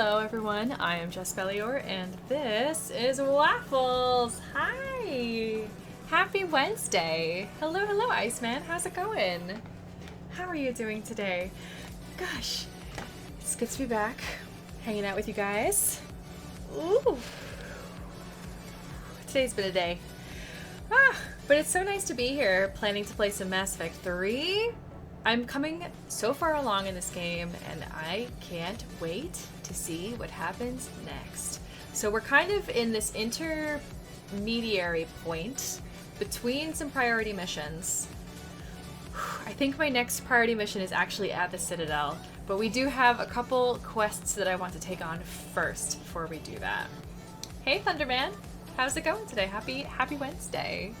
Hello everyone, I am Jaspellior and this is Waffles. Hi! Happy Wednesday! Hello Iceman, how's it going? How are you doing today? Gosh, it's good to be back, hanging out with you guys. Ooh! Today's been a day. But it's so nice to be here, planning to play some Mass Effect 3. I'm coming so far along in this game, and I can't wait to see what happens next. So we're kind of in this intermediary point between some priority missions. I think my next priority mission is actually at the Citadel, but we do have a couple quests that I want to take on first before we do that. Hey Thunderman, how's it going today? Happy Wednesday.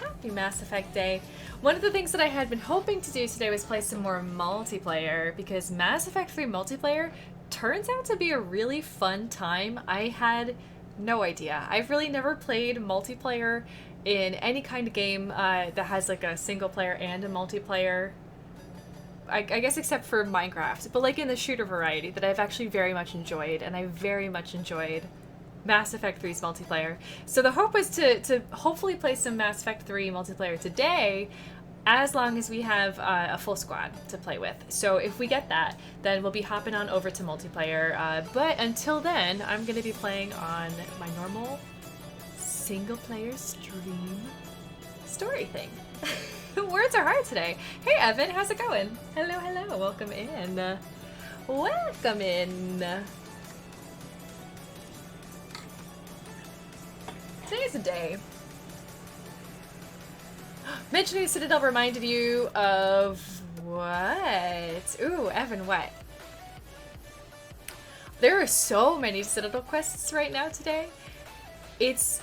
Happy Mass Effect Day. One of the things that I had been hoping to do today was play some more multiplayer, because Mass Effect 3 multiplayer turns out to be a really fun time. I had no idea. I've really never played multiplayer in any kind of game that has like a single player and a multiplayer. I guess except for Minecraft, but like in the shooter variety that I've actually very much enjoyed, and I very much enjoyed Mass Effect 3's multiplayer. So the hope was to hopefully play some Mass Effect 3 multiplayer today, as long as we have a full squad to play with. So if we get that, then we'll be hopping on over to multiplayer. But until then, I'm going to be playing on my normal single-player stream story thing. Words are hard today. Hey Evan, how's it going? Hello, welcome in. Welcome in. Today's a day. Mentioning Citadel reminded you of what? Ooh, Evan, what? There are so many Citadel quests right now today. It's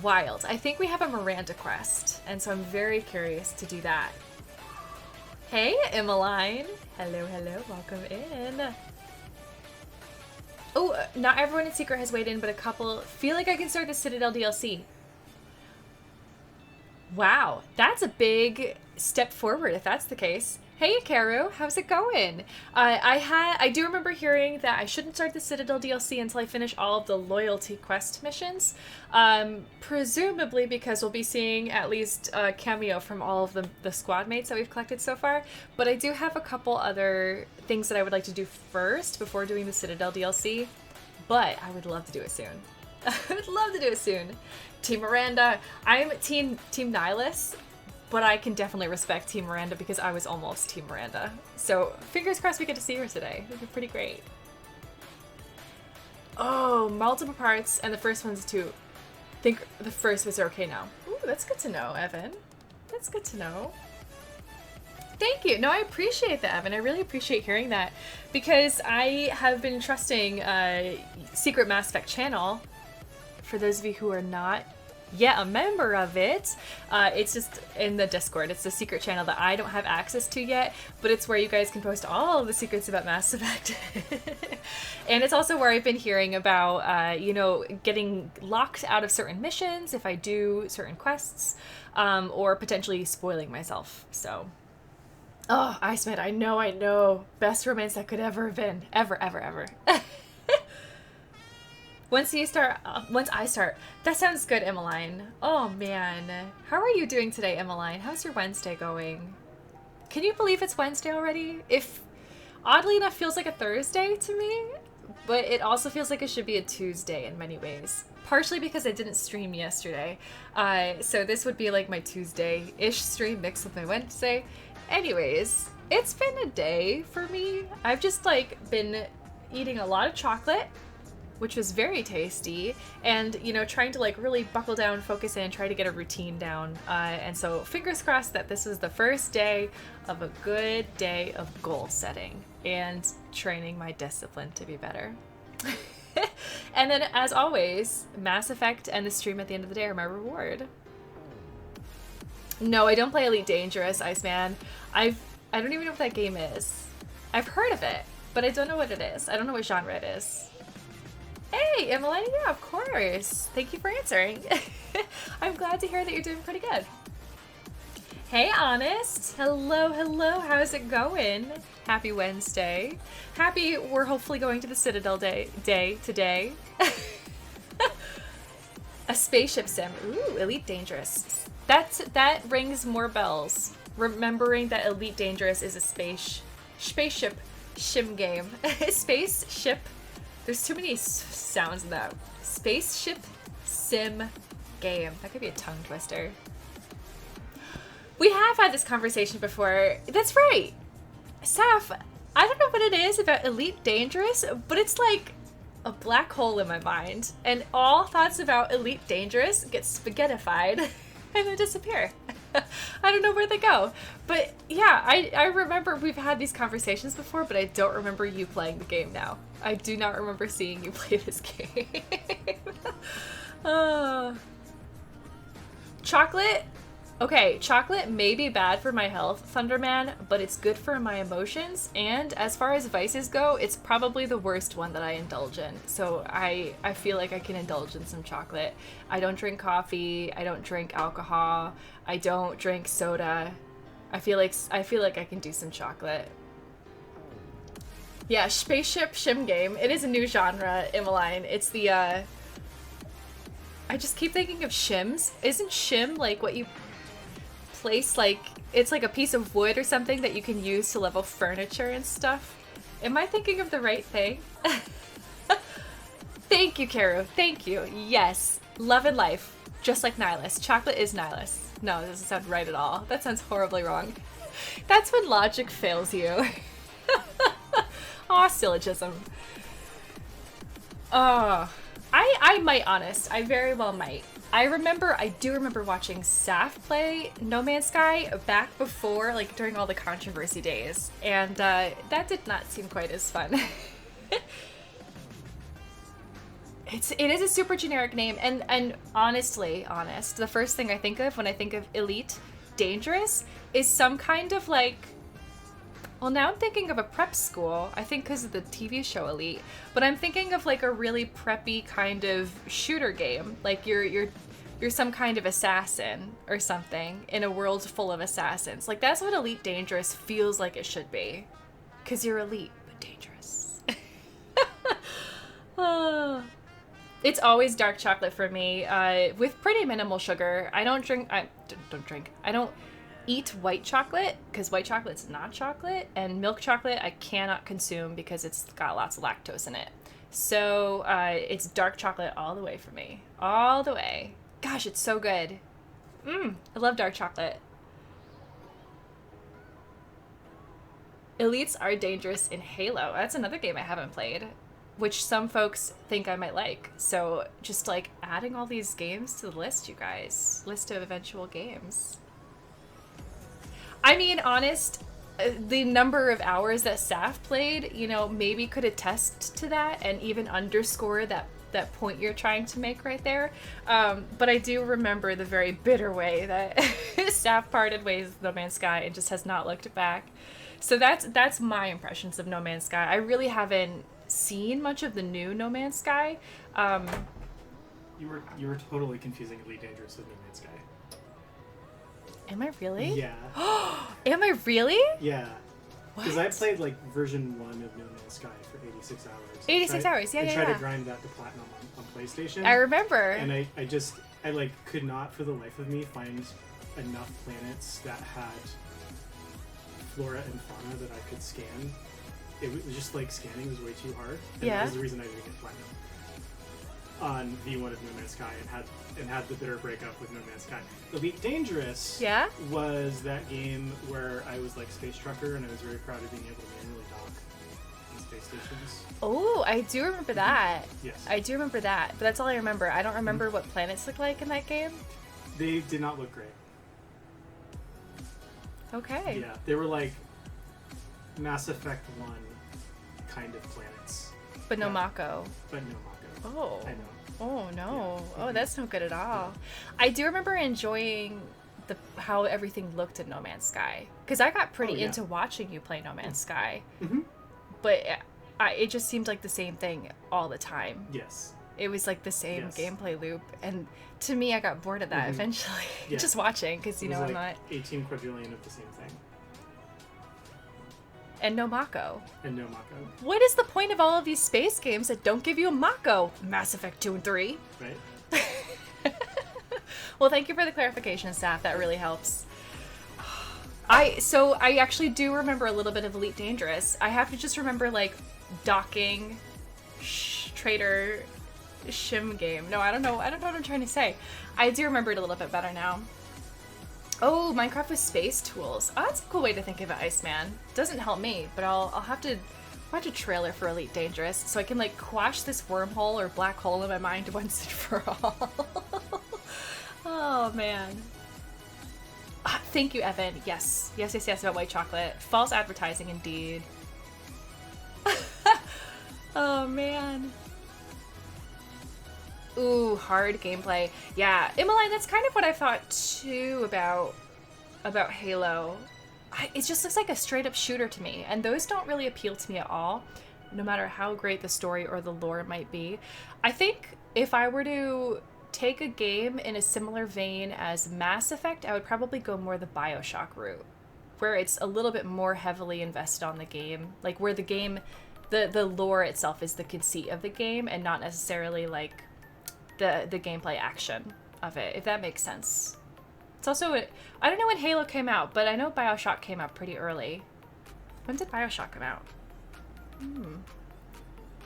wild. I think we have a Miranda quest, and so I'm very curious to do that. Hey, Emmeline. Hello, welcome in. Oh, not everyone in Secret has weighed in, but a couple feel like I can start the Citadel DLC. Wow, that's a big step forward if that's the case. Hey, Karu, how's it going? I do remember hearing that I shouldn't start the Citadel DLC until I finish all of the loyalty quest missions. Presumably because we'll be seeing at least a cameo from all of the squad mates that we've collected so far. But I do have a couple other things that I would like to do first before doing the Citadel DLC. But I would love to do it soon. I would love to do it soon. Team Miranda. I'm Team Nihilus. But I can definitely respect Team Miranda because I was almost Team Miranda. So fingers crossed we get to see her today. It'd be pretty great. Oh, multiple parts, and the first one's two. I think the first was okay now. Ooh, that's good to know, Evan. That's good to know. Thank you. No, I appreciate that, Evan. I really appreciate hearing that, because I have been trusting Secret Mass Effect channel. For those of you who are not yet a member of it, it's just in the Discord. It's the secret channel that I don't have access to yet, but it's where you guys can post all of the secrets about Mass Effect. And it's also where I've been hearing about, you know, getting locked out of certain missions if I do certain quests, or potentially spoiling myself. So, oh, Iceman, I know. Best romance that could ever have been. Ever. Once I start. That sounds good, Emmeline. Oh man. How are you doing today, Emmeline? How's your Wednesday going? Can you believe it's Wednesday already? If oddly enough feels like a Thursday to me, but it also feels like it should be a Tuesday in many ways. Partially because I didn't stream yesterday. So this would be like my Tuesday-ish stream mixed with my Wednesday. Anyways, it's been a day for me. I've just like been eating a lot of chocolate, which was very tasty, and, you know, trying to like really buckle down, focus in, try to get a routine down. And so fingers crossed that this is the first day of a good day of goal setting and training my discipline to be better. And then, as always, Mass Effect and the stream at the end of the day are my reward. No, I don't play Elite Dangerous, Iceman. I don't even know what that game is. I've heard of it, but I don't know what it is. I don't know what genre it is. Hey, Emmeline, yeah, of course. Thank you for answering. I'm glad to hear that you're doing pretty good. Hey, Honest. Hello, hello. How's it going? Happy Wednesday. Happy we're hopefully going to the Citadel day today. A spaceship sim. Ooh, Elite Dangerous. That rings more bells. Remembering that Elite Dangerous is a spaceship shim game. Spaceship. There's too many sounds in that. Spaceship sim game. That could be a tongue twister. We have had this conversation before. That's right. Saf, I don't know what it is about Elite Dangerous, but it's like a black hole in my mind. And all thoughts about Elite Dangerous get spaghettified and then disappear. I don't know where they go. But yeah, I remember we've had these conversations before, but I don't remember you playing the game now. I do not remember seeing you play this game. Chocolate? Okay, chocolate may be bad for my health, Thunderman, but it's good for my emotions, and as far as vices go, it's probably the worst one that I indulge in. So I feel like I can indulge in some chocolate. I don't drink coffee, I don't drink alcohol, I don't drink soda. I feel like I can do some chocolate. Yeah, spaceship shim game. It is a new genre, Emmeline. It's the I just keep thinking of shims. Isn't shim like what you place, like it's like a piece of wood or something that you can use to level furniture and stuff? Am I thinking of the right thing? Thank you, Karu. Thank you. Yes. Love and life. Just like Nihilus. Chocolate is Nihilus. No, that doesn't sound right at all. That sounds horribly wrong. That's when logic fails you. Aw, syllogism. I might, Honest. I very well might. I do remember watching Saf play No Man's Sky back before, like, during all the controversy days, and that did not seem quite as fun. It is a super generic name, and honestly, the first thing I think of when I think of Elite Dangerous is some kind of, like, well, now I'm thinking of a prep school, I think because of the TV show Elite, but I'm thinking of like a really preppy kind of shooter game. Like you're some kind of assassin or something in a world full of assassins. Like that's what Elite Dangerous feels like it should be. Because you're elite, but dangerous. It's always dark chocolate for me, with pretty minimal sugar. I don't eat white chocolate because white chocolate's not chocolate, and milk chocolate I cannot consume because it's got lots of lactose in it. So it's dark chocolate all the way for me. All the way. Gosh, it's so good. I love dark chocolate. Elites are dangerous in Halo. That's another game I haven't played, which some folks think I might like. So just like adding all these games to the list, you guys. List of eventual games. I mean, Honest, the number of hours that Saf played, you know, maybe could attest to that and even underscore that point you're trying to make right there. But I do remember the very bitter way that Saf parted ways with No Man's Sky and just has not looked back. So that's my impressions of No Man's Sky. I really haven't seen much of the new No Man's Sky. You were totally confusing Elite Dangerous with No Man's Sky. Am I really? Yeah. Am I really? Yeah. Because I played like version 1 of No Man's Sky for 86 hours. 86 hours, yeah. I tried to grind that to platinum on PlayStation. I remember. And I like could not for the life of me find enough planets that had flora and fauna that I could scan. It was just like scanning was way too hard. And that was the reason I didn't get platinum on V1 of No Man's Sky and had the bitter breakup with No Man's Sky. Elite Dangerous was that game where I was like space trucker and I was very proud of being able to manually dock in space stations. Oh, I do remember that. Yes. I do remember that, but that's all I remember. I don't remember what planets look like in that game. They did not look great. Okay. Yeah, they were like Mass Effect 1 kind of planets. But no Mako. But no Mako. Oh. I know. Oh no. Yeah. Oh, that's no good at all. I do remember enjoying how everything looked in No Man's Sky, because I got pretty into watching you play No Man's Sky. Mm-hmm. But it just seemed like the same thing all the time. Yes. It was like the same Yes. gameplay loop, and to me, I got bored of that eventually. Yeah. Just watching, because you It was know I'm like not. 18 quadrillion of the same thing. And no Mako. And no Mako, What is the point of all of these space games that don't give you a Mako? Mass Effect 2 and 3. right? Well, thank you for the clarification, Saf. That really helps. So I actually do remember a little bit of Elite Dangerous. I have to just remember like docking, trader, shim game. No, I don't know what I'm trying to say. I do remember it a little bit better now. Oh, Minecraft with space tools. Oh, that's a cool way to think of it, Iceman. Doesn't help me, but I'll have to watch a trailer for Elite Dangerous so I can like quash this wormhole or black hole in my mind once and for all. Oh man. Thank you, Evan. Yes, about white chocolate. False advertising, indeed. Oh man. Ooh, hard gameplay. Yeah, Emmeline, that's kind of what I thought too about Halo. It just looks like a straight up shooter to me, and those don't really appeal to me at all, no matter how great the story or the lore might be. I think if I were to take a game in a similar vein as Mass Effect, I would probably go more the BioShock route, where it's a little bit more heavily invested on the game, like where the game, the lore itself is the conceit of the game and not necessarily like the gameplay action of it, if that makes sense. It's also, I don't know when Halo came out, but I know BioShock came out pretty early. When did BioShock come out?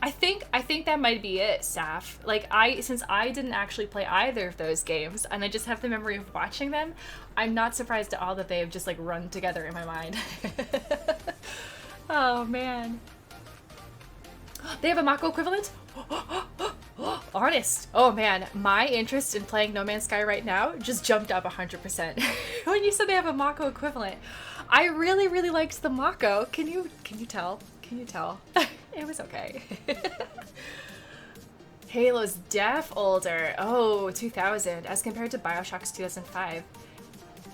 I think that might be it, Saf. Like, since I didn't actually play either of those games, and I just have the memory of watching them, I'm not surprised at all that they have just, like, run together in my mind. Oh, man. They have a Mako equivalent? Honest. Oh, man. My interest in playing No Man's Sky right now just jumped up 100%. When you said they have a Mako equivalent. I really, really liked the Mako. Can you tell? Can you tell? It was okay. Halo's def older. Oh, 2000 as compared to BioShock's 2005.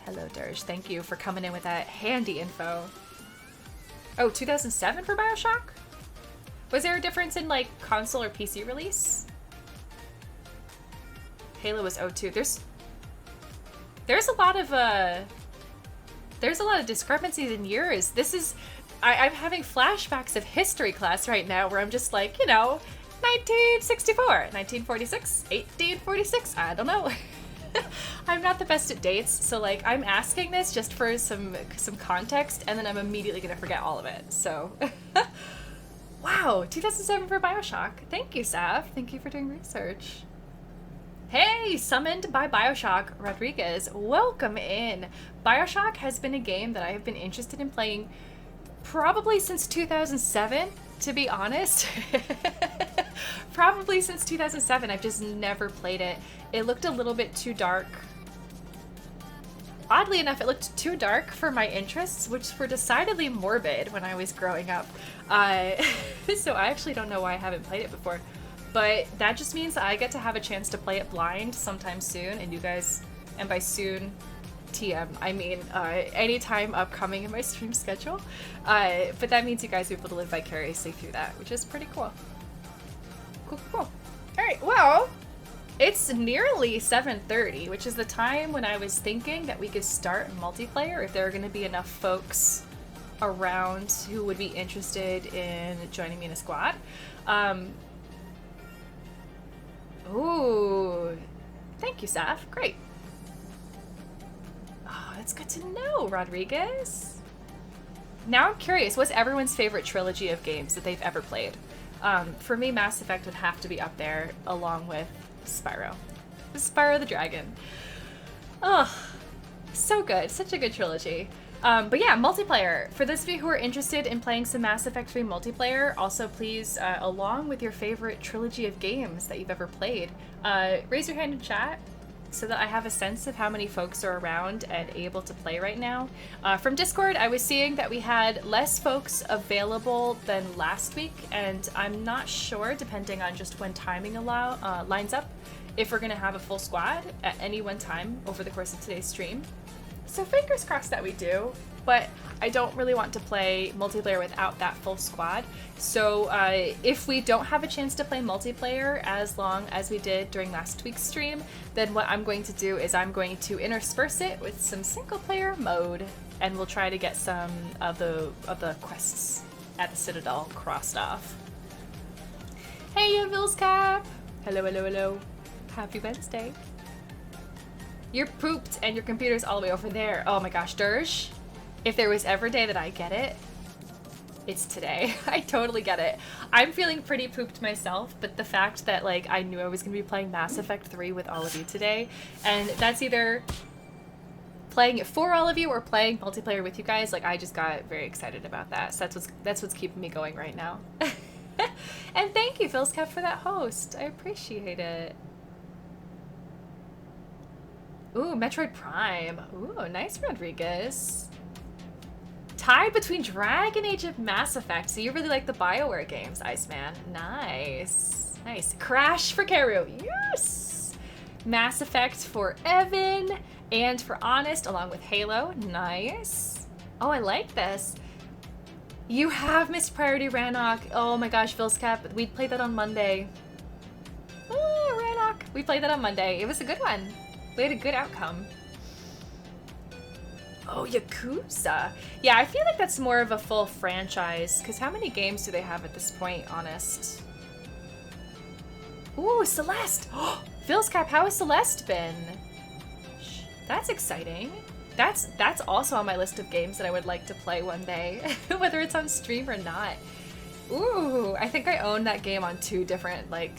Hello, Dirge. Thank you for coming in with that handy info. Oh, 2007 for BioShock? Was there a difference in like console or PC release? Halo was 02. There's a lot of discrepancies in years. This is I'm having flashbacks of history class right now where I'm just like, 1964, 1946, 1846, I don't know. I'm not the best at dates, so like I'm asking this just for some context, and then I'm immediately gonna forget all of it. So wow, 2007 for BioShock. Thank you, Sav. Thank you for doing research. Hey, summoned by BioShock Rodriguez. Welcome in. BioShock has been a game that I have been interested in playing probably since 2007, to be honest. Probably since 2007. I've just never played it. It looked a little bit too dark. Oddly enough, it looked too dark for my interests, which were decidedly morbid when I was growing up. So I actually don't know why I haven't played it before. But that just means that I get to have a chance to play it blind sometime soon, and you guys, and by soon, TM, I mean anytime upcoming in my stream schedule. But that means you guys will be able to live vicariously through that, which is pretty cool. Cool. Alright, well, it's nearly 7:30, which is the time when I was thinking that we could start multiplayer if there are going to be enough folks around who would be interested in joining me in a squad. Ooh, thank you, Saf. Great. Oh, that's good to know, Rodriguez. Now I'm curious, what's everyone's favorite trilogy of games that they've ever played? For me, Mass Effect would have to be up there, along with Spyro. Spyro the Dragon. Oh, so good. Such a good trilogy. But yeah, multiplayer. For those of you who are interested in playing some Mass Effect 3 multiplayer, also please, along with your favorite trilogy of games that you've ever played, raise your hand in chat so that I have a sense of how many folks are around and able to play right now. From Discord, I was seeing that we had less folks available than last week, and I'm not sure, depending on just when timing lines up, if we're going to have a full squad at any one time over the course of today's stream. So fingers crossed that we do. but I don't really want to play multiplayer without that full squad. So if we don't have a chance to play multiplayer as long as we did during last week's stream, then what I'm going to do is I'm going to intersperse it with some single player mode, and we'll try to get some of the quests at the Citadel crossed off. Hey, Vilscap! Hello, hello, hello. Happy Wednesday. You're pooped and your computer's all the way over there. Oh my gosh, Dirge. If there was ever a day that I get it, it's today. I totally get it. I'm feeling pretty pooped myself, but the fact that like I knew I was gonna be playing Mass Effect 3 with all of you today, and that's either playing it for all of you or playing multiplayer with you guys, like I just got very excited about that. So that's what's keeping me going right now. And thank you, Philscap, for that host. I appreciate it. Ooh, Metroid Prime. Ooh, nice, Rodriguez. Tied between Dragon Age and Mass Effect. So you really like the BioWare games, Iceman. Nice. Nice. Crash for Karu. Yes! Mass Effect for Evan. And for Honest, along with Halo. Nice. Oh, I like this. You have missed Priority Rannoch. Oh my gosh, Vilscap. We played that on Monday. Oh, Rannoch. We played that on Monday. It was a good one. We had a good outcome. Oh, Yakuza. Yeah, I feel like that's more of a full franchise, because how many games do they have at this point, Honest? Ooh, Celeste! Vilscap, how has Celeste been? That's exciting. That's also on my list of games that I would like to play one day, whether it's on stream or not. Ooh, I think I own that game on 2 different, like,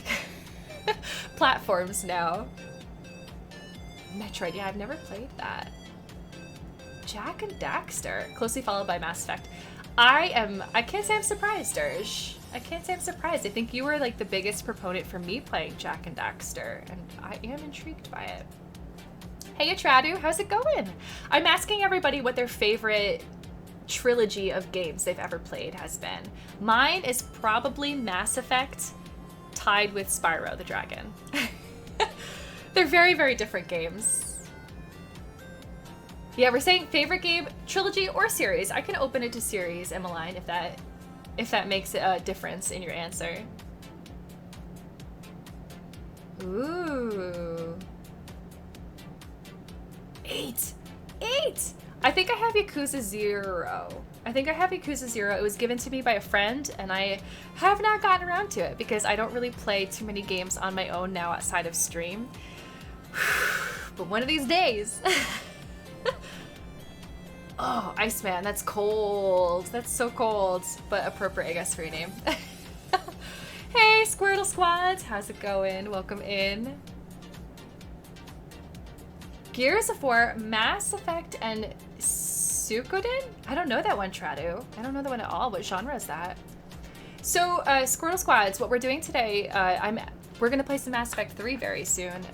platforms now. Metroid, yeah, I've never played that. Jak and Daxter, closely followed by Mass Effect. I can't say I'm surprised, Dirge. I can't say I'm surprised. I think you were like the biggest proponent for me playing Jak and Daxter, and I am intrigued by it. Hey Atradu, how's it going? I'm asking everybody what their favorite trilogy of games they've ever played has been. Mine is probably Mass Effect, tied with Spyro the Dragon. They're very, very different games. Yeah, we're saying favorite game, trilogy, or series. I can open it to series, Emmeline, if that makes a difference in your answer. Ooh. 8! I think I have Yakuza 0. It was given to me by a friend, and I have not gotten around to it because I don't really play too many games on my own now outside of stream. But one of these days. Oh, Iceman, that's cold. That's so cold, but appropriate, I guess, for your name. Hey, Squirtle Squads, how's it going? Welcome in. Gears of War, Mass Effect, and Suikoden? I don't know that one, Tradu. I don't know that one at all. What genre is that? So, Squirtle Squads, what we're doing today, we're gonna play some Mass Effect 3 very soon,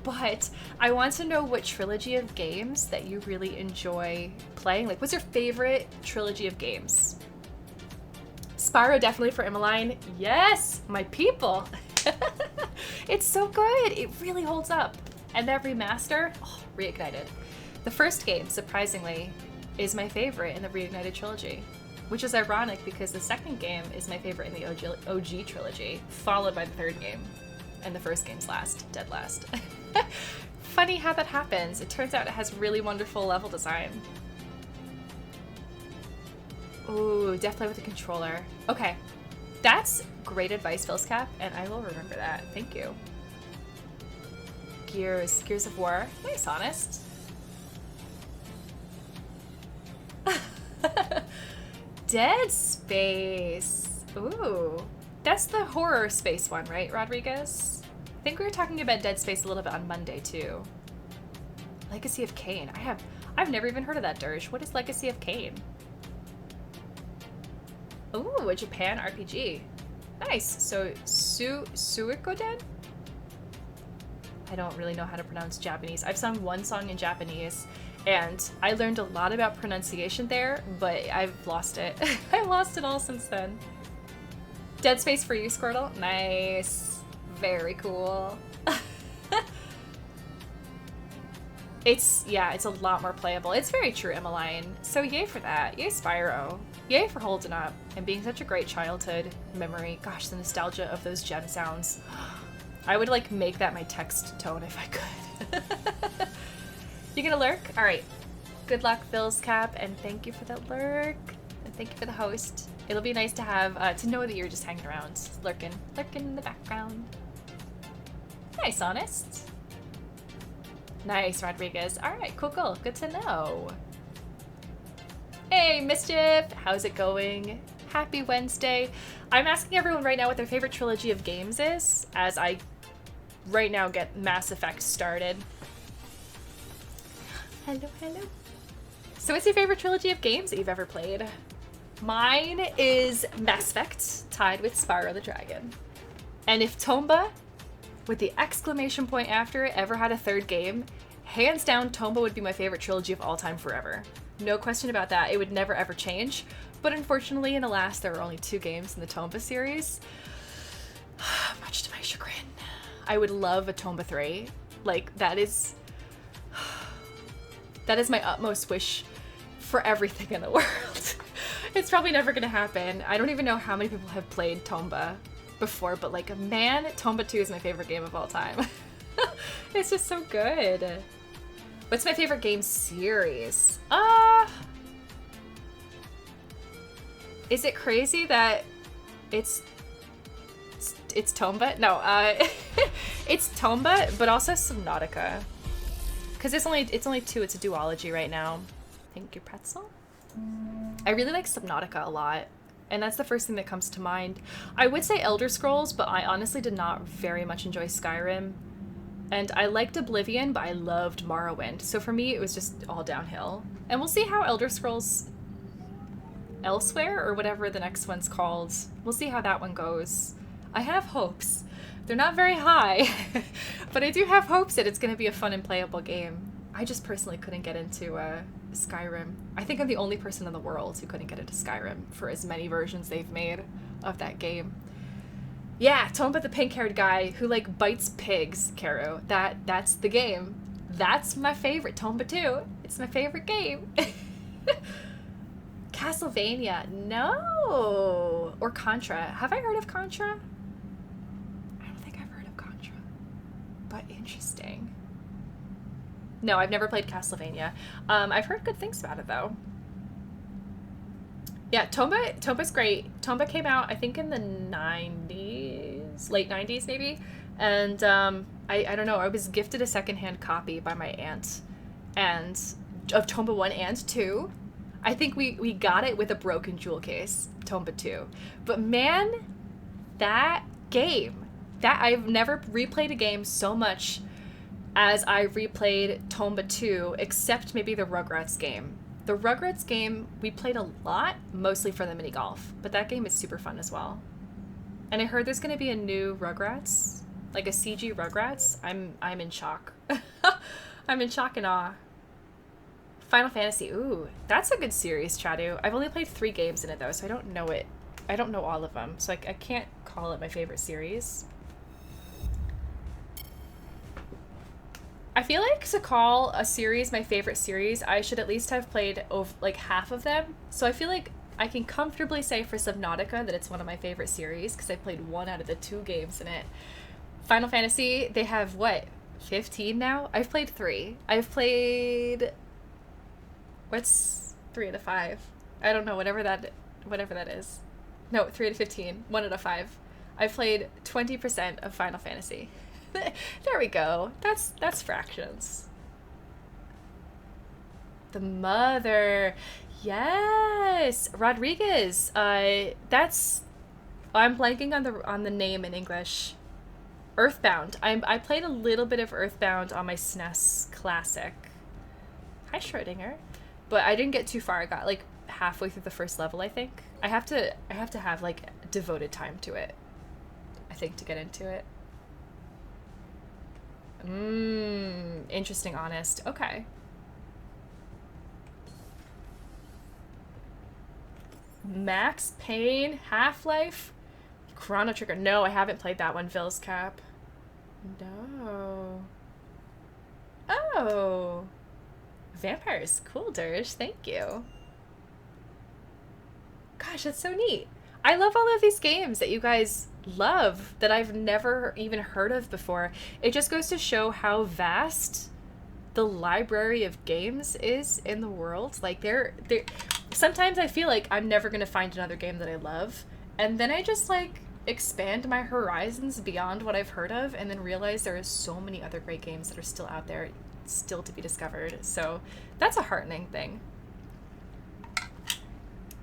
but I want to know what trilogy of games that you really enjoy playing. Like, what's your favorite trilogy of games? Spyro, definitely for Emmeline. Yes, my people. It's so good. It really holds up. And that remaster, oh, Reignited. The first game, surprisingly, is my favorite in the Reignited trilogy, which is ironic because the second game is my favorite in the OG trilogy, followed by the third game. And the first game's last, dead last. Funny how that happens. It turns out it has really wonderful level design. Ooh, definitely with the controller. Okay, that's great advice, Philscap, and I will remember that. Thank you. Gears of War. Nice, Honest. Dead Space. Ooh. That's the horror space one, right, Rodriguez? I think we were talking about Dead Space a little bit on Monday, too. Legacy of Kain. I've never even heard of that, Dirge. What is Legacy of Kain? Ooh, a Japan RPG. Nice. So, Suikoden? I don't really know how to pronounce Japanese. I've sung one song in Japanese, and I learned a lot about pronunciation there, but I've lost it. I've lost it all since then. Dead Space for you, Squirtle? Nice. Very cool. Yeah, it's a lot more playable. It's very true, Emmeline. So yay for that. Yay, Spyro. Yay for holding up and being such a great childhood memory. Gosh, the nostalgia of those gem sounds. I would like make that my text tone if I could. You gonna lurk? All right. Good luck, Phil's Cap, and thank you for the lurk. And thank you for the host. It'll be nice to have, to know that you're just hanging around, lurking in the background. Nice, Honest. Nice, Rodriguez. All right, cool. Good to know. Hey, Mischief. How's it going? Happy Wednesday. I'm asking everyone right now what their favorite trilogy of games is, as I right now get Mass Effect started. Hello. So what's your favorite trilogy of games that you've ever played? Mine is Mass Effect, tied with Spyro the Dragon. And if Tomba, with the exclamation point after it, ever had a third game, hands down, Tomba would be my favorite trilogy of all time forever. No question about that. It would never ever change. But unfortunately, and alas, there are only 2 games in the Tomba series. Much to my chagrin. I would love a Tomba 3. Like, that is my utmost wish for everything in the world. It's probably never gonna happen. I don't even know how many people have played Tomba before, but like, man, Tomba 2 is my favorite game of all time. It's just so good. What's my favorite game series? Is it crazy that it's Tomba? No, it's Tomba, but also Subnautica. Because it's only 2, it's a duology right now. Thank you, Pretzel. I really like Subnautica a lot, and that's the first thing that comes to mind. I would say Elder Scrolls, but I honestly did not very much enjoy Skyrim. And I liked Oblivion, but I loved Morrowind. So for me, it was just all downhill. And we'll see how Elder Scrolls Elsewhere, or whatever the next one's called, we'll see how that one goes. I have hopes. They're not very high, but I do have hopes that it's going to be a fun and playable game. I just personally couldn't get into Skyrim. I think I'm the only person in the world who couldn't get into Skyrim for as many versions they've made of that game. Yeah, Tomba the pink-haired guy who, like, bites pigs, Karu. That's the game. That's my favorite, Tomba 2. It's my favorite game. Castlevania, no. Or Contra. Have I heard of Contra? I don't think I've heard of Contra. But interesting. No, I've never played Castlevania. I've heard good things about it, though. Yeah, Tomba's great. Tomba came out, I think, in the 90s, late 90s, maybe. And I don't know, I was gifted a secondhand copy by my aunt, and of Tomba 1 and 2. I think we got it with a broken jewel case, Tomba 2. But man, that game, I've never replayed a game so much as I replayed Tomba 2, except maybe the Rugrats game. The Rugrats game we played a lot, mostly for the mini golf, but that game is super fun as well. And I heard there's going to be a new Rugrats, like a CG Rugrats. I'm in shock. I'm in shock and awe. Final Fantasy, ooh, that's a good series, Chadu. I've only played 3 games in it though, so I don't know it. I don't know all of them, so I can't call it my favorite series. I feel like to call a series my favorite series, I should at least have played like half of them. So I feel like I can comfortably say for Subnautica that it's one of my favorite series because I played 1 out of the 2 games in it. Final Fantasy, they have what, 15 now? I've played 3. I've played, what's 3 out of 5? I don't know, whatever that is. No, 3 out of 15. 1 out of 5. I've played 20% of Final Fantasy. There we go. That's fractions. The Mother. Yes. Rodriguez. I'm blanking on the name in English. Earthbound. I played a little bit of Earthbound on my SNES Classic. Hi, Schrodinger. But I didn't get too far. I got like halfway through the first level, I think. I have to have like devoted time to it, I think, to get into it. Interesting, Honest. Okay. Max Payne, Half-Life, Chrono Trigger. No, I haven't played that one, Phil's Cap. No. Oh. Vampires. Cool, Dirge. Thank you. Gosh, that's so neat. I love all of these games that you guys love that I've never even heard of before. It just goes to show how vast the library of games is in the world. Like, they're sometimes I feel like I'm never gonna find another game that I love, and then I just like expand my horizons beyond what I've heard of, and then realize there are so many other great games that are still out there, still to be discovered. So that's a heartening thing.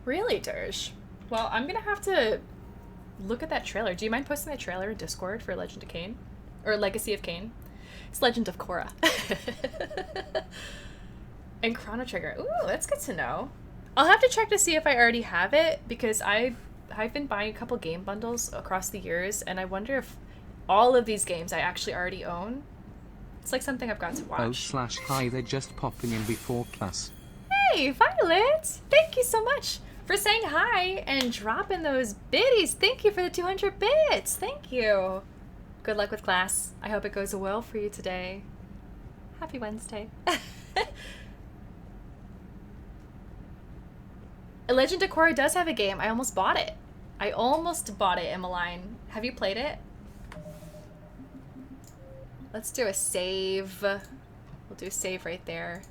Really, Dirge? Well, I'm gonna have to look at that trailer. Do you mind posting that trailer in Discord for Legend of Kain? Or Legacy of Kain? It's Legend of Korra. And Chrono Trigger. Ooh, that's good to know. I'll have to check to see if I already have it, because I've been buying a couple game bundles across the years, and I wonder if all of these games I actually already own. It's like something I've got to watch. Oh/hi, they're just popping in before class. Hey, Violet! Thank you so much for saying hi and dropping those biddies. Thank you for the 200 bits. Thank you. Good luck with class. I hope it goes well for you today. Happy Wednesday. Legend of Korra does have a game. I almost bought it. Emmeline. Have you played it? Let's do a save. We'll do a save right there.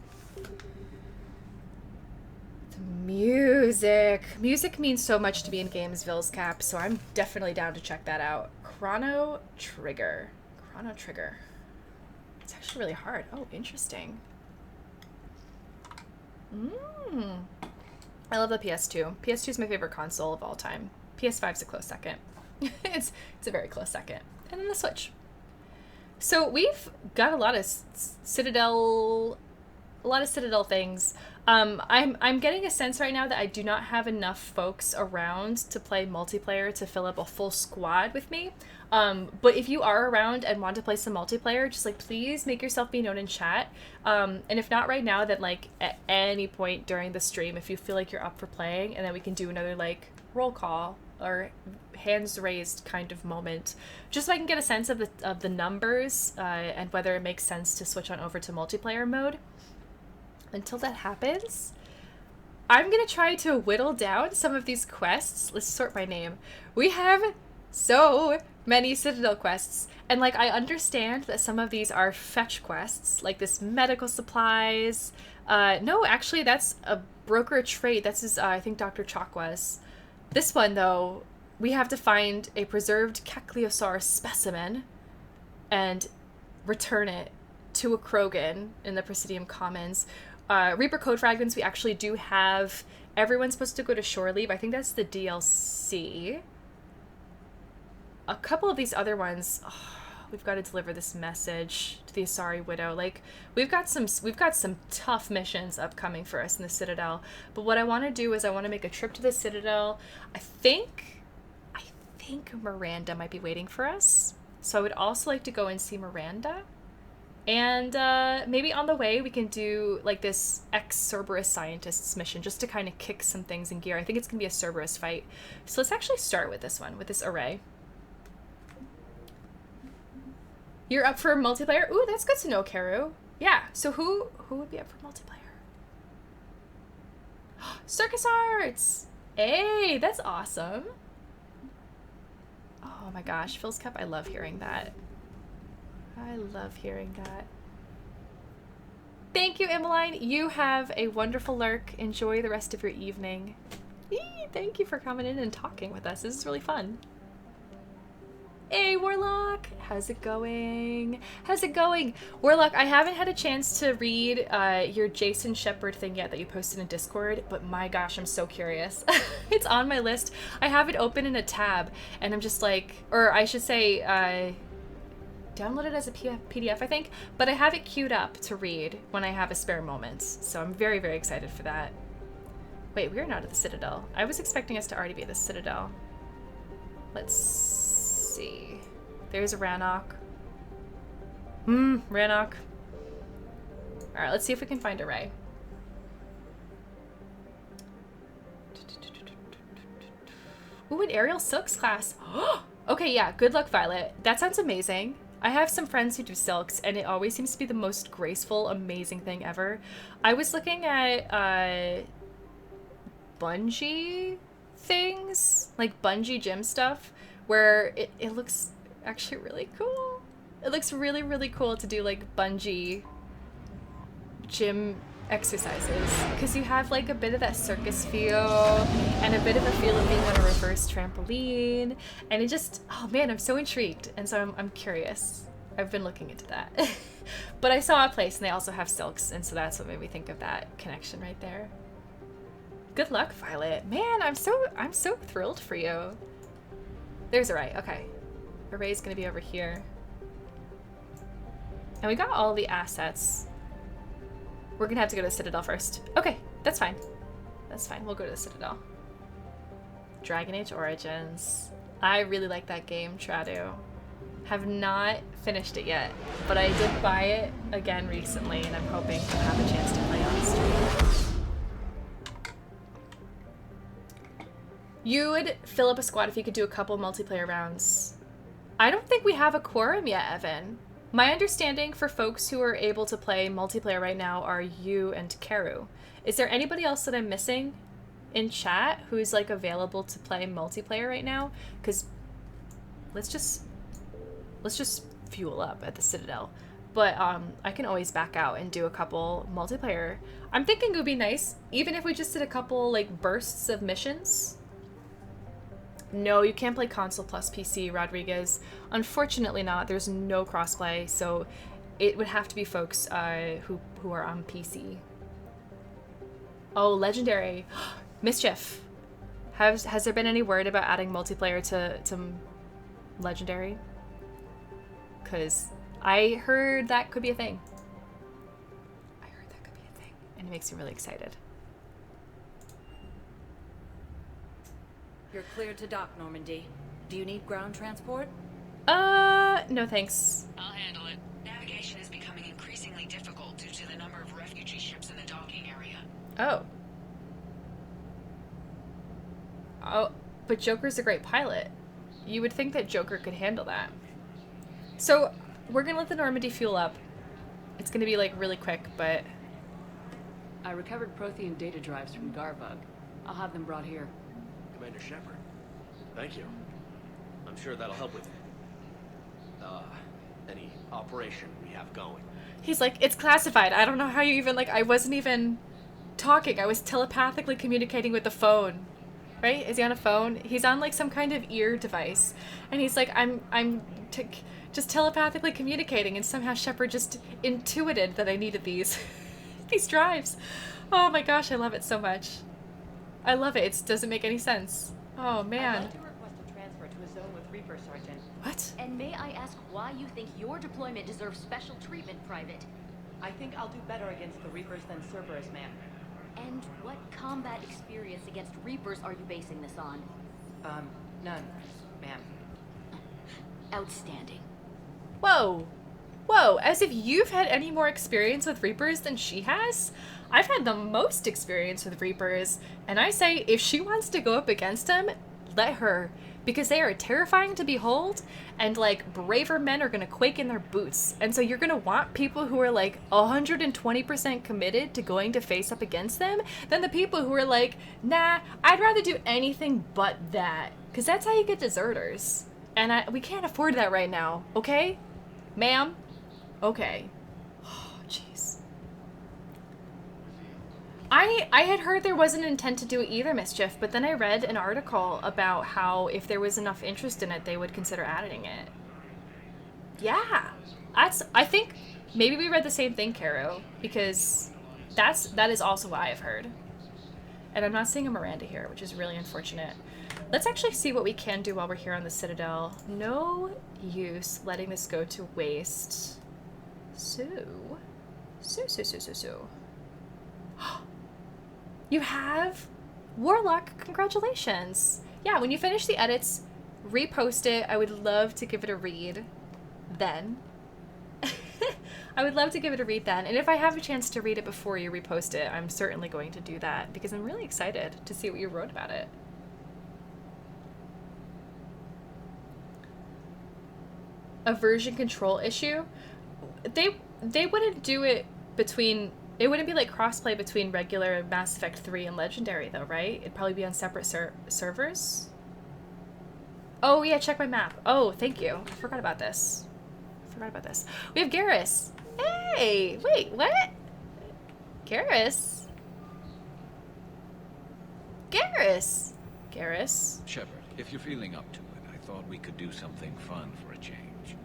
Music. Music means so much to me in Gamesville's Cap, so I'm definitely down to check that out. Chrono Trigger. Chrono Trigger. It's actually really hard. Oh, interesting. I love the PS2. PS2 is my favorite console of all time. PS5's a close second. it's a very close second. And then the Switch. So we've got a lot of Citadel things. I'm getting a sense right now that I do not have enough folks around to play multiplayer to fill up a full squad with me. But if you are around and want to play some multiplayer, just like please make yourself be known in chat. And if not right now, then like at any point during the stream, if you feel like you're up for playing, and then we can do another like roll call or hands raised kind of moment, just so I can get a sense of the numbers and whether it makes sense to switch on over to multiplayer mode. Until that happens, I'm gonna try to whittle down some of these quests. Let's sort by name. We have so many Citadel quests, and like I understand that some of these are fetch quests, like this medical supplies. No, actually that's a broker trade. That's his, I think Dr. Chakwa's. This one though, we have to find a preserved Caecliosaurus specimen and return it to a Krogan in the Presidium Commons. Reaper Code Fragments, we actually do have. Everyone's supposed to go to shore leave. I think that's the DLC. A couple of these other ones, we've got to deliver this message to the Asari Widow. Like, we've got some tough missions upcoming for us in the Citadel. But what I want to do is I want to make a trip to the Citadel. I think Miranda might be waiting for us. So I would also like to go and see Miranda. And maybe on the way we can do like this ex-Cerberus scientists mission just to kind of kick some things in gear. I think it's going to be a Cerberus fight. So let's actually start with this one, with this array. You're up for multiplayer? Ooh, that's good to know, Karu. Yeah, so who would be up for multiplayer? Circus Arts! Hey, that's awesome. Oh my gosh, Phil's Cup, I love hearing that. I love hearing that. Thank you, Emmeline. You have a wonderful lurk. Enjoy the rest of your evening. Thank you for coming in and talking with us. This is really fun. Hey, Warlock. How's it going? How's it going? Warlock, I haven't had a chance to read your Jason Shepard thing yet that you posted in Discord, but my gosh, I'm so curious. It's on my list. I have it open in a tab, and I'm just like, or I should say, download it as a PDF, I think, but I have it queued up to read when I have a spare moment, so I'm very, very excited for that. Wait, we're not at the Citadel. I was expecting us to already be at the Citadel. Let's see. There's a Rannoch. Rannoch. Alright, let's see if we can find a Ray. Ooh, an Aerial Silks class. Okay, yeah, good luck, Violet. That sounds amazing. I have some friends who do silks, and it always seems to be the most graceful, amazing thing ever. I was looking at bungee things, like bungee gym stuff, where it looks actually really cool. It looks really, really cool to do like bungee gym exercises, because you have like a bit of that circus feel and a bit of a feel of being on a reverse trampoline, and it just, oh man, I'm so intrigued, and so I'm curious. I've been looking into that. But I saw a place and they also have silks, and so that's what made me think of that connection right there. Good luck, Violet. Man, I'm so thrilled for you. There's Array. Okay. Array's gonna be over here. And we got all the assets. We're gonna have to go to the Citadel first. Okay, that's fine. That's fine. We'll go to the Citadel. Dragon Age Origins. I really like that game, Tradu. Have not finished it yet, but I did buy it again recently, and I'm hoping to have a chance to play on stream. You would fill up a squad if you could do a couple multiplayer rounds. I don't think we have a quorum yet, Evan. My understanding for folks who are able to play multiplayer right now are you and Karu. Is there anybody else that I'm missing in chat who's like available to play multiplayer right now? Because let's just fuel up at the Citadel. But I can always back out and do a couple multiplayer. I'm thinking it would be nice, even if we just did a couple like bursts of missions. No, you can't play console plus PC, Rodriguez. Unfortunately not. There's no crossplay, so it would have to be folks who are on PC. Oh, Legendary. Mischief. Has there been any word about adding multiplayer to Legendary? Because I heard that could be a thing. And it makes me really excited. You're cleared to dock, Normandy. Do you need ground transport? No thanks. I'll handle it. Navigation is becoming increasingly difficult due to the number of refugee ships in the docking area. Oh. Oh, but Joker's a great pilot. You would think that Joker could handle that. So, we're gonna let the Normandy fuel up. It's gonna be like really quick, but... I recovered Prothean data drives from Garvug. I'll have them brought here. Commander Shepard, thank you. I'm sure that'll help with any operation we have going. He's like, it's classified. I don't know how you even, like, I wasn't even talking. I was telepathically communicating with the phone. Right? Is he on a phone? He's on, like, some kind of ear device. And he's like, I'm just telepathically communicating, and somehow Shepard just intuited that I needed these these drives. Oh my gosh, I love it so much. I love it. It doesn't make any sense. Oh man. I'd like to request a transfer to a zone with Reaper, Sergeant. What? And may I ask why you think your deployment deserves special treatment, Private? I think I'll do better against the Reapers than Cerberus, ma'am. And what combat experience against Reapers are you basing this on? None, ma'am. Outstanding. Whoa. Whoa, as if you've had any more experience with Reapers than she has? I've had the most experience with Reapers, and I say if she wants to go up against them, let her. Because they are terrifying to behold, and like braver men are gonna quake in their boots. And so you're gonna want people who are like 120% committed to going to face up against them than the people who are like, nah, I'd rather do anything but that. Because that's how you get deserters. And we can't afford that right now, okay? Ma'am? Okay. Oh, jeez. I had heard there wasn't an intent to do it either, Mischief, but then I read an article about how if there was enough interest in it, they would consider adding it. Yeah. I think maybe we read the same thing, Caro, because that is also what I have heard. And I'm not seeing a Miranda here, which is really unfortunate. Let's actually see what we can do while we're here on the Citadel. No use letting this go to waste. So. You have Warlock, congratulations. Yeah, when you finish the edits, repost it. I would love to give it a read then. I would love to give it a read then. And if I have a chance to read it before you repost it, I'm certainly going to do that because I'm really excited to see what you wrote about it. a version control issue. They wouldn't do it between. It wouldn't be like crossplay between regular Mass Effect 3 and Legendary, though, right? It'd probably be on separate servers. Oh yeah, check my map. Oh, thank you. I forgot about this. We have Garrus. Hey, wait, what? Garrus. Shepard, if you're feeling up to it, I thought we could do something fun for a change.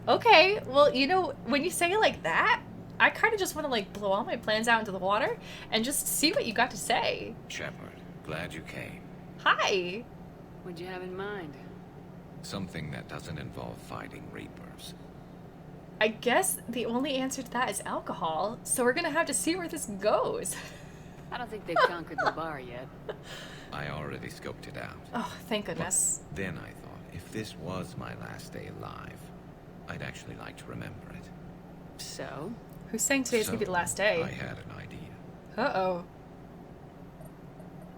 Okay, well, you know, when you say it like that, I kind of just want to, like, blow all my plans out into the water and just see what you got to say. Shepard, glad you came. Hi. What'd you have in mind? Something that doesn't involve fighting Reapers. I guess the only answer to that is alcohol, so we're gonna have to see where this goes. I don't think they've conquered the bar yet. I already scoped it out. Oh, thank goodness. But then I thought, if this was my last day alive, I'd actually like to remember it. So? Who's saying today's gonna be the last day? I had an idea. Uh-oh.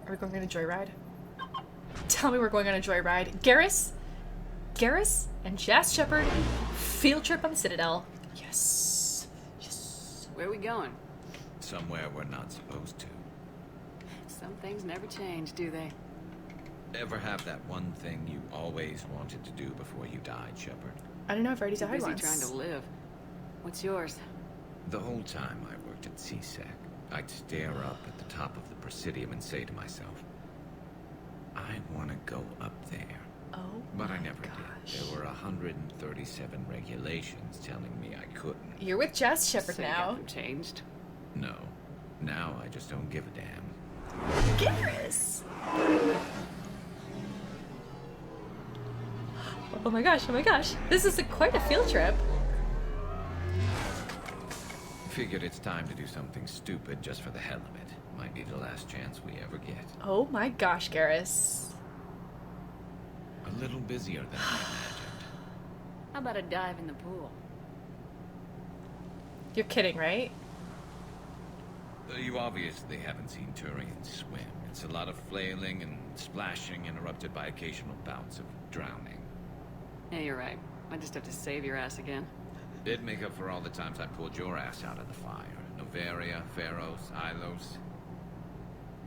Are we going on a joyride? Tell me we're going on a joyride. Garrus and Jas Shepard, field trip on the Citadel. Yes. Where are we going? Somewhere we're not supposed to. Some things never change, do they? Ever have that one thing you always wanted to do before you died, Shepard? I don't know, I've already Too died busy once. trying to live. What's yours? The whole time I worked at CSEC, I'd stare up at the top of the Presidium and say to myself, I want to go up there. Oh, but I never did. There were 137 regulations telling me I couldn't. You're with Jas Shepard So now. you got them changed? No. Now I just don't give a damn. Garrus! Oh my gosh. This is quite a field trip. Figured it's time to do something stupid just for the hell of it. Might be the last chance we ever get. Oh my gosh, Garrus. A little busier than I imagined. How about a dive in the pool? You're kidding, right? You obviously haven't seen Turians swim. It's a lot of flailing and splashing, interrupted by occasional bouts of drowning. Yeah, you're right. I just have to save your ass again. It'd make up for all the times I pulled your ass out of the fire. Novaria, Pharos, Ilos.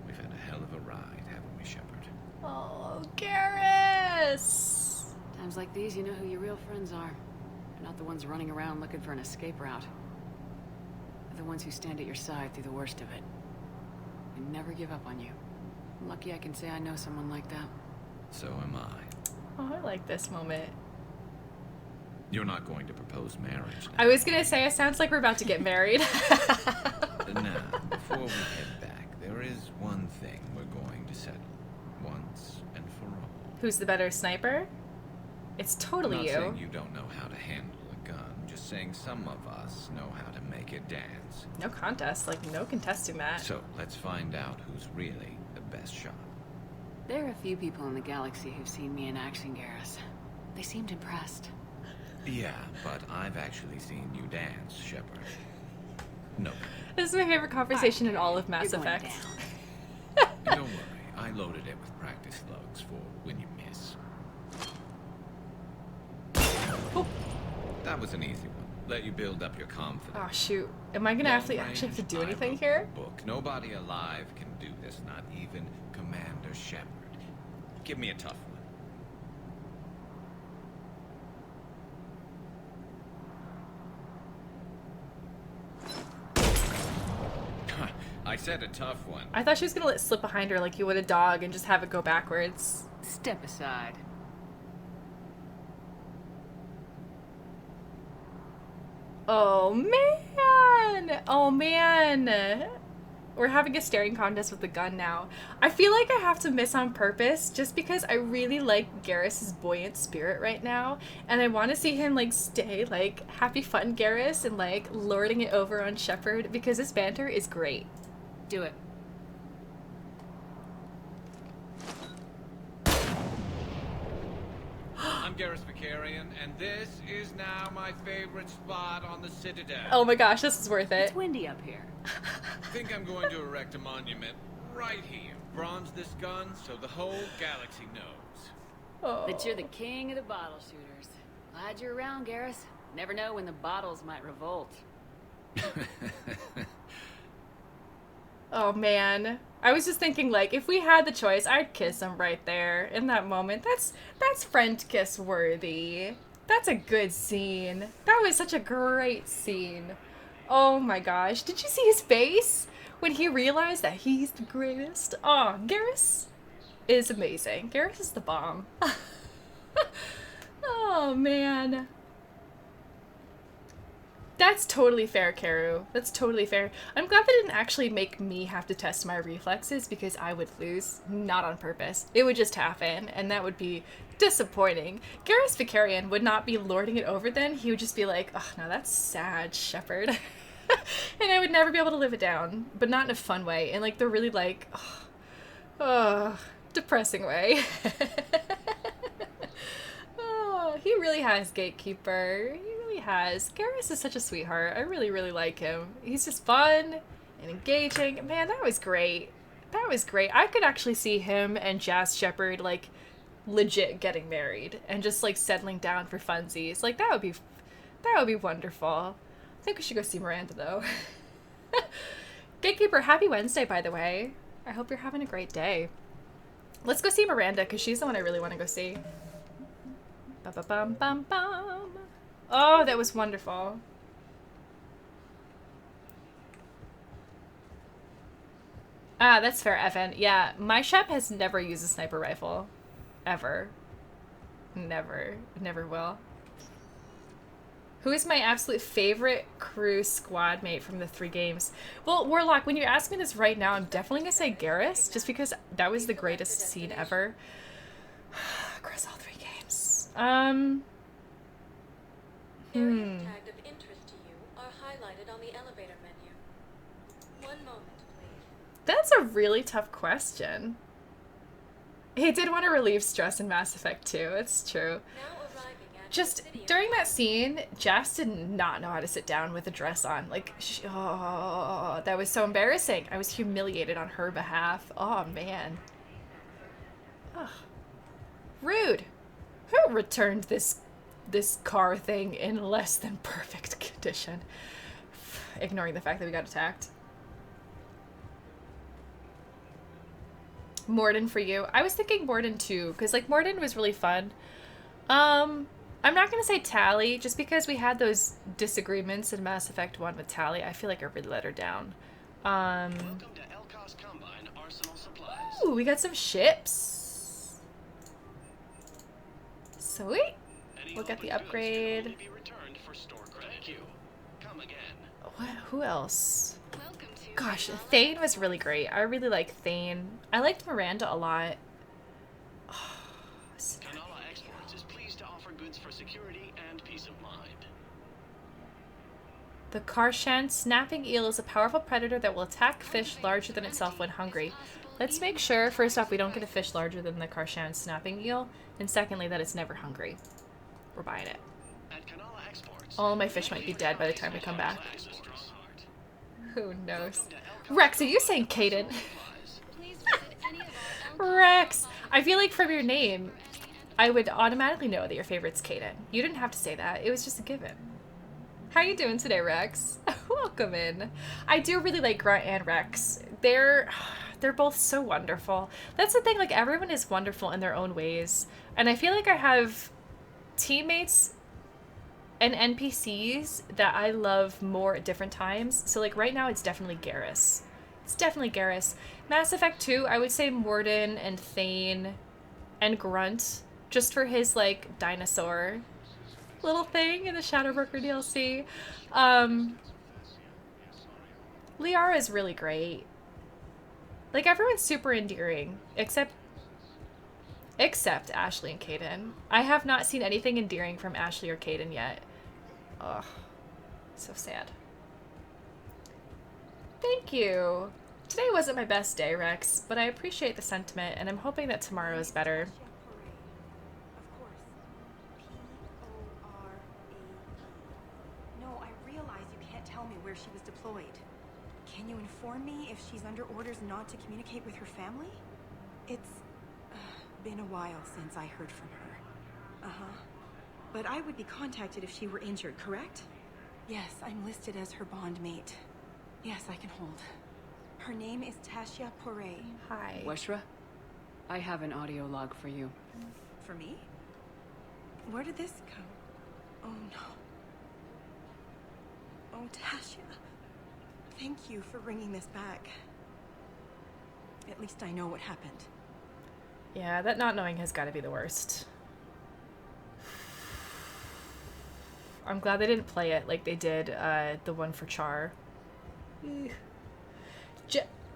We've had a hell of a ride, haven't we, Shepard? Oh, Garrus! Times like these, you know who your real friends are. They're not the ones running around looking for an escape route. They're the ones who stand at your side through the worst of it. And never give up on you. I'm lucky I can say I know someone like that. So am I. Oh, I like this moment. You're not going to propose marriage now. I was gonna say, it sounds like we're about to get married. Now, before we head back, there is one thing we're going to settle. Once and for all. Who's the better sniper? It's totally Not you. saying you don't know how to handle a gun, just saying some of us know how to make it dance. No contest, like no contesting that. So, let's find out who's really the best shot. There are a few people in the galaxy who've seen me in action, Garrus. They seemed impressed. Yeah, but I've actually seen you dance, Shepard. No. This is my favorite conversation in all of Mass You're going Effect. Don't worry, I loaded it with practice slugs for when you miss. Oh. That was an easy one. Let you build up your confidence. Oh shoot. Am I gonna actually have to do anything here? Book. Nobody alive can do this, not even Commander Shepard. Give me a tough one. I said a tough one. I thought she was gonna let it slip behind her like you would a dog and just have it go backwards. Step aside. Oh man! Oh man! We're having a staring contest with the gun now. I feel like I have to miss on purpose just because I really like Garrus's buoyant spirit right now. And I want to see him like stay like happy fun Garrus and like lording it over on Shepard because his banter is great. Do it. I'm Garrus Vicarian, and this is now my favorite spot on the Citadel. Oh my gosh, this is worth it. It's windy up here. Think I'm going to erect a monument right here. Bronze this gun so the whole galaxy knows. Oh. That you're the king of the bottle shooters. Glad you're around, Garrus. Never know when the bottles might revolt. Oh man. I was just thinking, like, if we had the choice, I'd kiss him right there in that moment. That's friend kiss worthy. That's a good scene. That was such a great scene. Oh my gosh. Did you see his face when he realized that he's the greatest? Oh, Garrus is amazing. Garrus is the bomb. Oh man. That's totally fair, Karu. That's totally fair. I'm glad they didn't actually make me have to test my reflexes because I would lose, not on purpose. It would just happen, and that would be disappointing. Garrus Vicarian would not be lording it over then. He would just be like, oh, no, that's sad, Shepard. And I would never be able to live it down, but not in a fun way, in like the really like, depressing way. Oh, he really has Gatekeeper. He really has. Garrus is such a sweetheart. I really, really like him. He's just fun and engaging. Man, that was great. That was great. I could actually see him and Jas Shepard, like, legit getting married and just, like, settling down for funsies. Like, that would be wonderful. I think we should go see Miranda, though. Gatekeeper, happy Wednesday, by the way. I hope you're having a great day. Let's go see Miranda, because she's the one I really want to go see. Ba-ba-bum-bum-bum. Oh, that was wonderful. Ah, that's fair, Evan. Yeah, my Shep has never used a sniper rifle. Ever. Never. Never will. Who is my absolute favorite crew squad mate from the 3 games? Well, Warlock, when you ask me this right now, I'm definitely going to say Garrus, just because that was the greatest scene ever. Across all 3 games. Areas tagged of interest to you are highlighted on the elevator menu. One moment, please. That's a really tough question. He did want to relieve stress in Mass Effect 2. It's true. Just during that scene, Jas did not know how to sit down with a dress on. Like, oh, that was so embarrassing. I was humiliated on her behalf. Oh, man. Ugh. Rude. Who returned this car thing in less than perfect condition? Ignoring the fact that we got attacked. Morden for you. I was thinking Morden too, because like Morden was really fun. I'm not going to say Tali, just because we had those disagreements in Mass Effect 1 with Tali. I feel like I really let her down. Ooh, we got some ships. Sweet. We'll get the upgrade. What? Who else? Gosh, Thane was really great. I really like Thane. I liked Miranda a lot. The Karshan snapping eel is a powerful predator that will attack fish larger than itself when hungry. Let's make sure, first off, we don't get a fish larger than the Karshan snapping eel, and secondly, that it's never hungry. We're buying it. All my fish might be dead by the time we come back. Who knows? Rex, are you saying Caden? Rex! I feel like from your name, I would automatically know that your favorite's Caden. You didn't have to say that. It was just a given. How you doing today, Rex? Welcome in. I do really like Grunt and Rex. They're both so wonderful. That's the thing, like, everyone is wonderful in their own ways. And I feel like I have teammates and NPCs that I love more at different times. So, like, right now it's definitely Garrus. It's definitely Garrus. Mass Effect 2, I would say Morden and Thane and Grunt, just for his, like, dinosaur little thing in the Shadowbroker DLC. Liara is really great. Like, everyone's super endearing, except Ashley and Caden. I have not seen anything endearing from Ashley or Caden yet. Ugh. So sad. Thank you. Today wasn't my best day, Rex, but I appreciate the sentiment, and I'm hoping that tomorrow is better. She was deployed. Can you inform me if she's under orders not to communicate with her family? It's been a while since I heard from her. but I would be contacted if she were injured, correct? Yes, I'm listed as her bond mate. Yes, I can hold. Her name is Tasha Poray. Hi. Weshra, I have an audio log for you. For me? Where did this come? Oh no. Oh, Tasha. Thank you for bringing this back. At least I know what happened. Yeah, that not knowing has got to be the worst. I'm glad they didn't play it like they did the one for Char.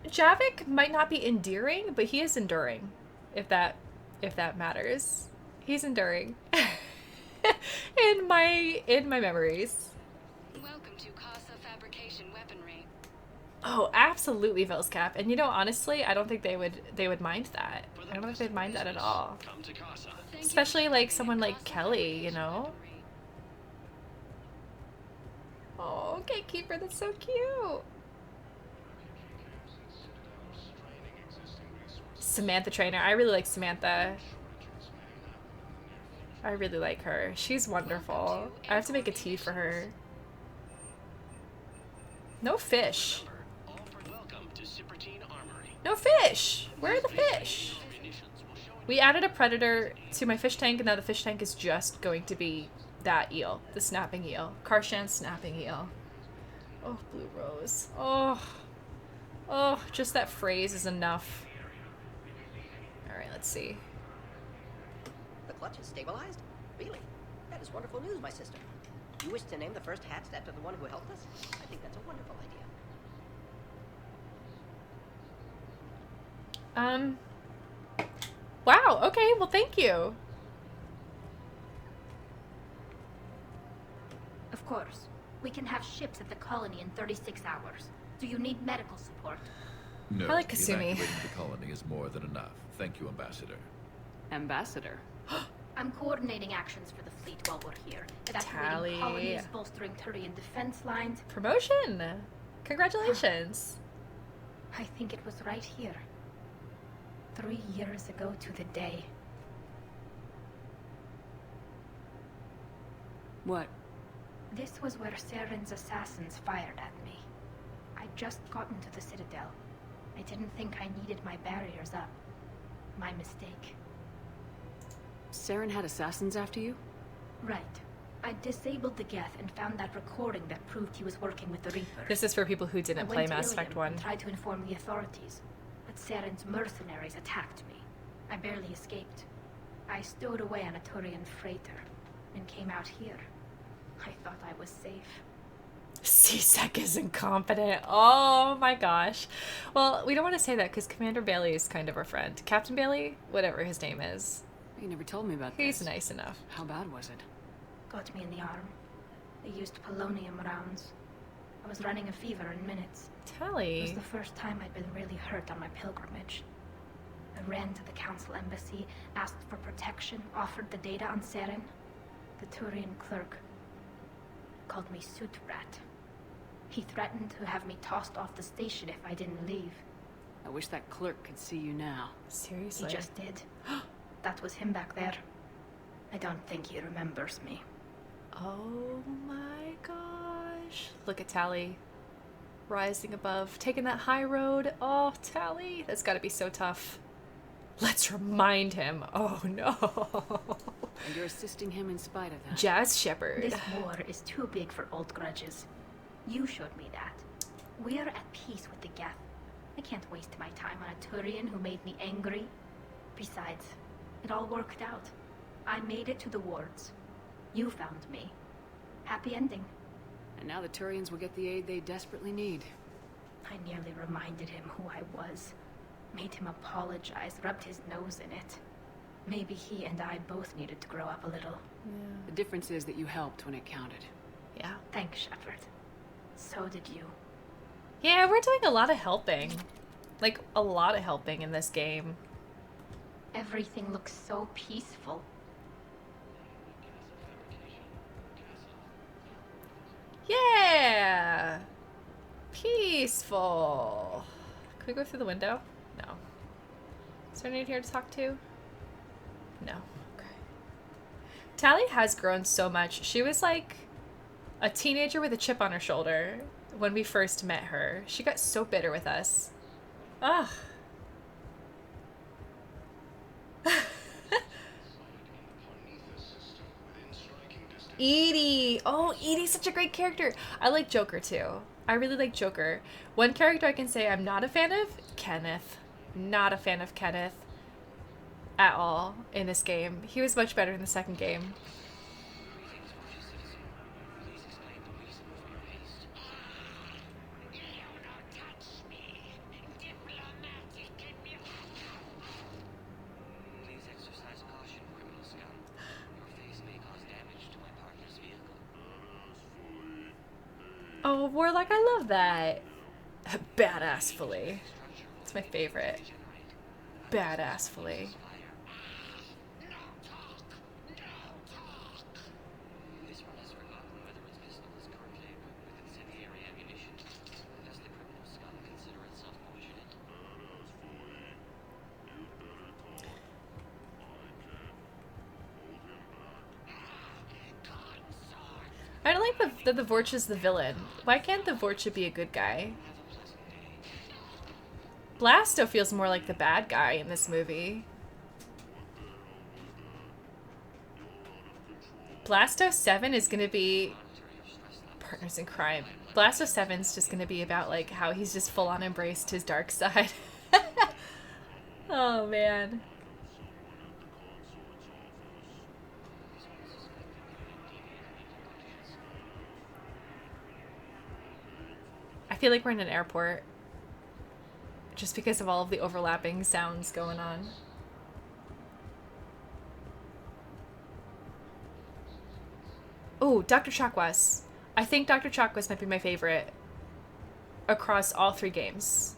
Javik might not be endearing, but he is enduring, if that matters. He's enduring. in my memories. Welcome to Casa Fabrication Weaponry. Oh, absolutely, Vilscap. And you know, honestly, I don't think they would mind that. I don't think they'd mind that at all. Come to Casa. Especially like someone like Kelly, you know? Oh, Gatekeeper, that's so cute. Samantha Trainer. I really like Samantha. I really like her. She's wonderful. I have to make a tea for her. No fish. No fish! Where are the fish? We added a predator to my fish tank, and now the fish tank is just going to be that eel. The snapping eel. Karshan's snapping eel. Oh, Blue Rose. Oh. Oh, just that phrase is enough. Alright, let's see. The clutch is stabilized? Really? That is wonderful news, my sister. You wish to name the first hat after the one who helped us? I think that's a wonderful idea. Wow, okay, well thank you. Of course. We can have ships at the colony in 36 hours. Do you need medical support? No, I like Kasumi. evacuating the colony is more than enough. Thank you, Ambassador. Ambassador? I'm coordinating actions for the fleet while we're here. Tally. Evacuating colonies, bolstering Turian defense lines. Promotion! Congratulations. I think it was right here. 3 years ago to the day. What? This was where Saren's assassins fired at me. I'd just gotten to the Citadel. I didn't think I needed my barriers up. My mistake. Saren had assassins after you? Right. I disabled the Geth and found that recording that proved he was working with the Reaper. This is for people who didn't play Mass Effect 1. I tried to inform the authorities, but Saren's mercenaries attacked me. I barely escaped. I stowed away on a Turian freighter and came out here. I thought I was safe. C-Sec is incompetent. Oh my gosh. Well, we don't want to say that because Commander Bailey is kind of our friend. Captain Bailey? Whatever his name is. You never told me about He's this. nice enough. How bad was it? Got me in the arm. They used polonium rounds. I was running a fever in minutes. Tally. It was the first time I'd been really hurt on my pilgrimage. I ran to the Council Embassy, asked for protection, offered the data on Saren. The Turian clerk called me Soot Rat. He threatened to have me tossed off the station if I didn't leave. I wish that clerk could see you now. Seriously? He just did. That was him back there. I don't think he remembers me. Oh my gosh. Look at Tally. Rising above, taking that high road. Oh, Tally. That's gotta be so tough. Let's remind him. Oh no. And you're assisting him in spite of that. Jazz Shepherd. This war is too big for old grudges. You showed me that. We're at peace with the Geth. I can't waste my time on a Turian who made me angry. Besides, it all worked out. I made it to the wards. You found me. Happy ending. And now the Turians will get the aid they desperately need. I nearly reminded him who I was. Made him apologize, rubbed his nose in it. Maybe he and I both needed to grow up a little. Yeah. The difference is that you helped when it counted. Yeah. Thanks, Shepard. So did you. Yeah, we're doing a lot of helping. Like, a lot of helping in this game. Everything looks so peaceful. Yeah! Peaceful. Can we go through the window? No. Is there anyone here to talk to? No. Okay. Tally has grown so much. She was like a teenager with a chip on her shoulder when we first met her. She got so bitter with us. Ugh. Edie! Oh, Edie's such a great character. I like Joker too. I really like Joker. One character I can say I'm not a fan of, Kenneth. Not a fan of Kenneth at all in this game. He was much better in the second game. Oh, Warlock, I love that. Badassfully. It's my favorite. Badassfully. I don't like that the Vorch is the villain. Why can't the Vorcha be a good guy? Blasto feels more like the bad guy in this movie. Blasto 7 is gonna be partners in crime. Blasto 7's just gonna be about like how he's just full on embraced his dark side. Oh man. I feel like we're in an airport. Just because of all of the overlapping sounds going on. Oh, Dr. Chakwas. I think Dr. Chakwas might be my favorite across all 3 games.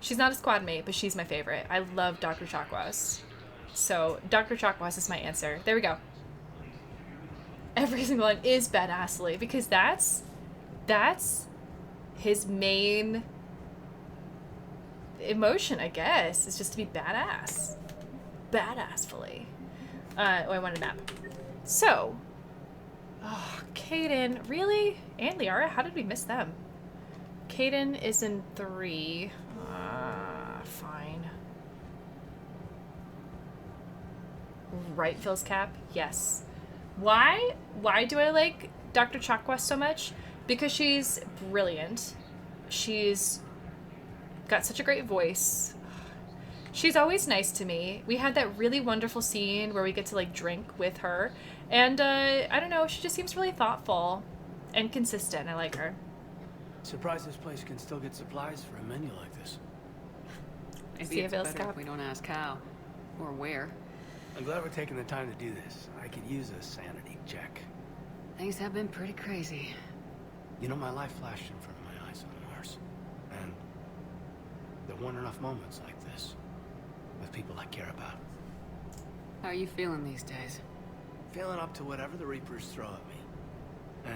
She's not a squad mate, but she's my favorite. I love Dr. Chakwas. So, Dr. Chakwas is my answer. There we go. Every single one is badassly because that's his main emotion, I guess, is just to be badass. Badassfully. Oh, I want a map. So, oh, Caden, really? And Liara, how did we miss them? Caden is in 3. Fine. Right, Phil's cap? Yes. Why? Why do I like Dr. Chakwas so much? Because she's brilliant. She's got such a great voice. She's always nice to me. We had that really wonderful scene where we get to like drink with her. And I don't know, she just seems really thoughtful and consistent. I like her. Surprised this place can still get supplies for a menu like this. Maybe it's better if we don't ask how or where. I'm glad we're taking the time to do this. I could use a sanity check. Things have been pretty crazy. You know, my life flashed in front of my eyes on Mars. And there weren't enough moments like this with people I care about. How are you feeling these days? Feeling up to whatever the Reapers throw at me.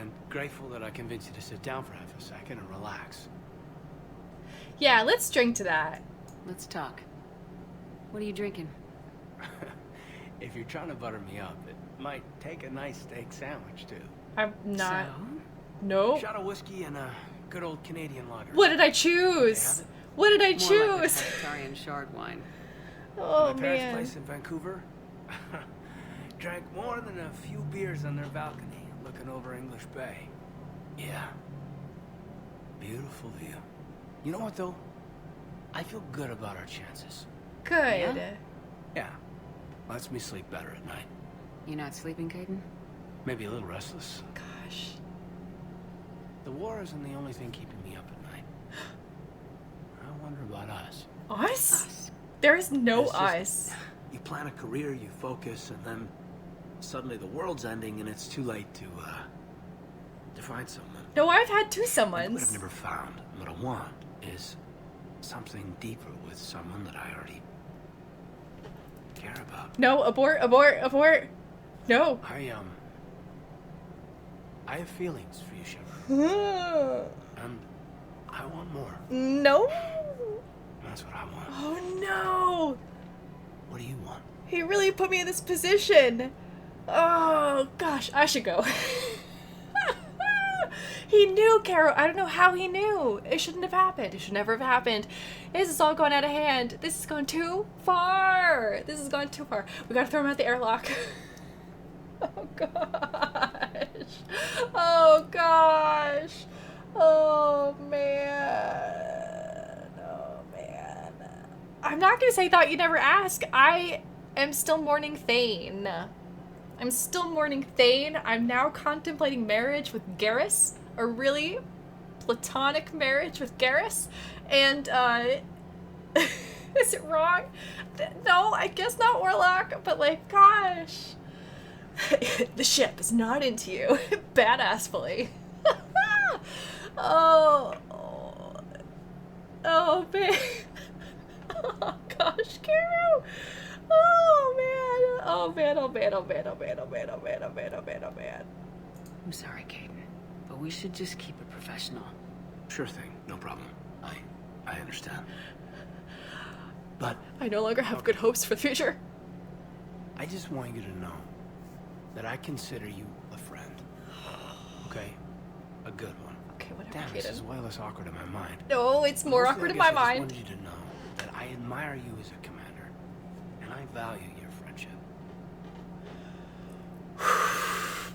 And grateful that I convinced you to sit down for half a second and relax. Yeah, let's drink to that. Let's talk. What are you drinking? If you're trying to butter me up, it might take a nice steak sandwich, too. I'm not. So? No. Shot of whiskey and a good old Canadian lager. What did I choose? What did I choose? More like a Hectarian shard wine. Oh, my parents' place in Vancouver. Drank more than a few beers on their balcony, looking over English Bay. Yeah. Beautiful view. You know what, though? I feel good about our chances. Good. Yeah. Lets me sleep better at night. You not sleeping, Caden? Maybe a little restless. Gosh. The war isn't the only thing keeping me up at night. I wonder about us. Us? There is no us. You plan a career, you focus, and then suddenly the world's ending and it's too late to find someone. No, I've had 2 someones. What I've never found, what I want, is something deeper with someone that I already care about. No, abort. No. I have feelings for you, Shepard. And I want more. No. That's what I want. Oh no. What do you want? He really put me in this position. Oh, gosh, I should go. He knew, Carol. I don't know how he knew. It shouldn't have happened. It should never have happened. This is all going out of hand. This has gone too far. This has gone too far. We gotta throw him out the airlock. Oh, gosh. Oh, gosh. Oh, man. Oh, man. I'm not gonna say thought you never ask. I am still mourning Thane. I'm still mourning Thane. I'm now contemplating marriage with Garrus. A really platonic marriage with Garrus. And, is it wrong? No, I guess not, Warlock. But, like, gosh. The ship is not into you. Badassfully. Oh, man. Oh, gosh, Kiro. Oh, man. Oh, man, oh, man, oh, man, oh, man, oh, man, oh, man, oh, man, oh, man, oh, man. I'm sorry, Caden, but we should just keep it professional. Sure thing, no problem. I understand. But I no longer have good hopes for the future. I just want you to know that I consider you a friend. Okay? A good one. Okay, whatever, Damn, this Caden. is way less awkward in my mind. No, it's more Mostly, awkward I in guess my I just mind. wanted you to know that I admire you as a commander, and I value your friendship.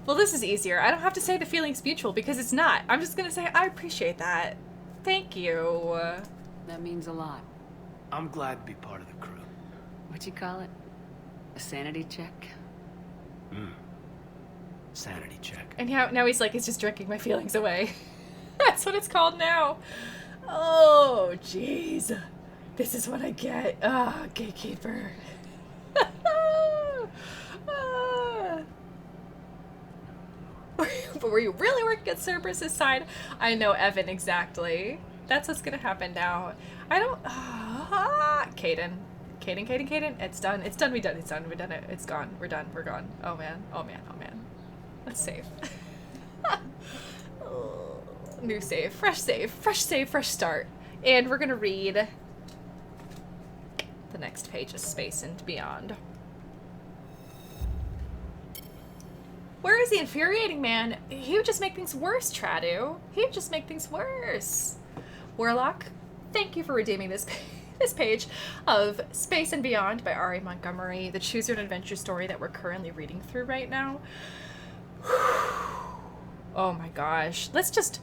Well, this is easier. I don't have to say the feeling's mutual because it's not. I'm just gonna say I appreciate that. Thank you. That means a lot. I'm glad to be part of the crew. What'd you call it? A sanity check? Sanity check. And now he's like, it's just drinking my feelings away. That's what it's called now. Oh, jeez. This is what I get. Ah, gatekeeper. But were you really working at Cerberus's side? I know Evan exactly. That's what's gonna happen now. I don't... Caden. It's done. It's done. We done it. It's gone. We're done. We're gone. Oh, man. Oh, man. Oh, man. Let's save. New save. Fresh save. Fresh save. Fresh start. And we're gonna read the next page of Space and Beyond. Where is the infuriating man? He would just make things worse, Tradu. He would just make things worse. Warlock, thank you for redeeming this page of Space and Beyond by R.A. Montgomery, the Choose Your Own Adventure story that we're currently reading through right now. Oh my gosh. Let's just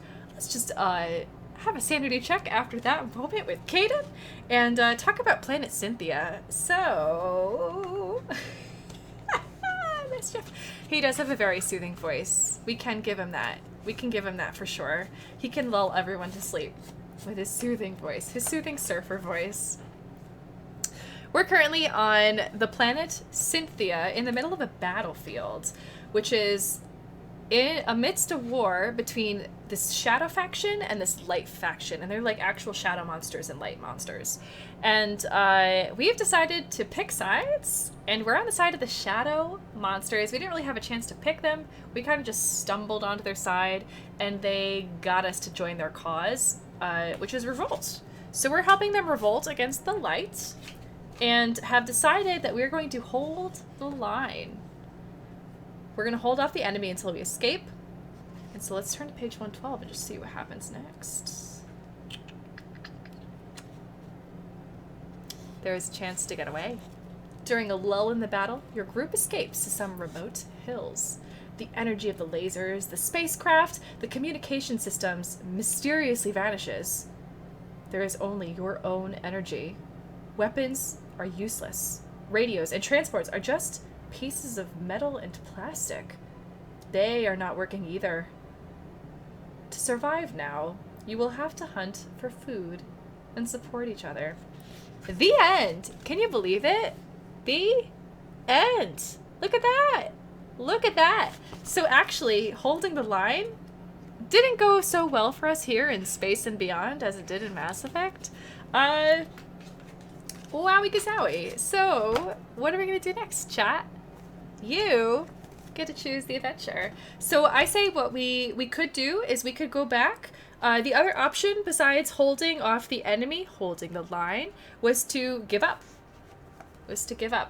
have a sanity check after that moment with Caden and talk about Planet Cynthia. So... Mischief. He does have a very soothing voice. We can give him that. We can give him that for sure. He can lull everyone to sleep with his soothing voice, his soothing surfer voice. We're currently on the planet Cynthia in the middle of a battlefield, which is amidst a war between this shadow faction and this light faction, and they're like actual shadow monsters and light monsters. And we've decided to pick sides, and we're on the side of the shadow monsters. We didn't really have a chance to pick them. We kind of just stumbled onto their side, and they got us to join their cause, which is revolt. So we're helping them revolt against the light, and have decided that we're going to hold the line. We're going to hold off the enemy until we escape. And so let's turn to page 112 and just see what happens next. There is a chance to get away. During a lull in the battle, your group escapes to some remote hills. The energy of the lasers, the spacecraft, the communication systems mysteriously vanishes. There is only your own energy. Weapons are useless. Radios and transports are just pieces of metal and plastic. They are not working either. To survive now, you will have to hunt for food and support each other. The end! Can you believe it? The end! Look at that! Look at that! So actually, holding the line didn't go so well for us here in Space and Beyond as it did in Mass Effect. Wowie gazowie. So, what are we gonna do next, chat? You get to choose the adventure. So I say what we could do is we could go back. The other option besides holding off the enemy, holding the line, was to give up.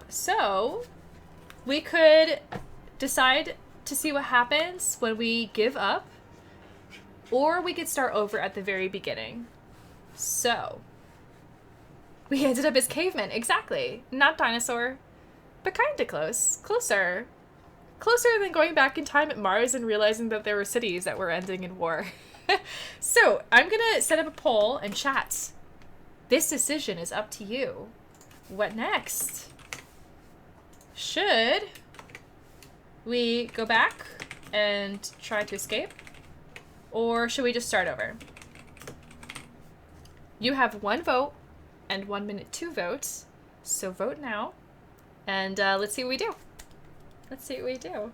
So we could decide to see what happens when we give up, or we could start over at the very beginning. So, we ended up as cavemen. Exactly. Not dinosaur, but kind of close. Closer. Closer than going back in time at Mars and realizing that there were cities that were ending in war. So, I'm going to set up a poll and chat. This decision is up to you. What next? Should we go back and try to escape? Or should we just start over? You have 1 vote and 1 minute to vote. So vote now. And let's see what we do. Let's see what we do.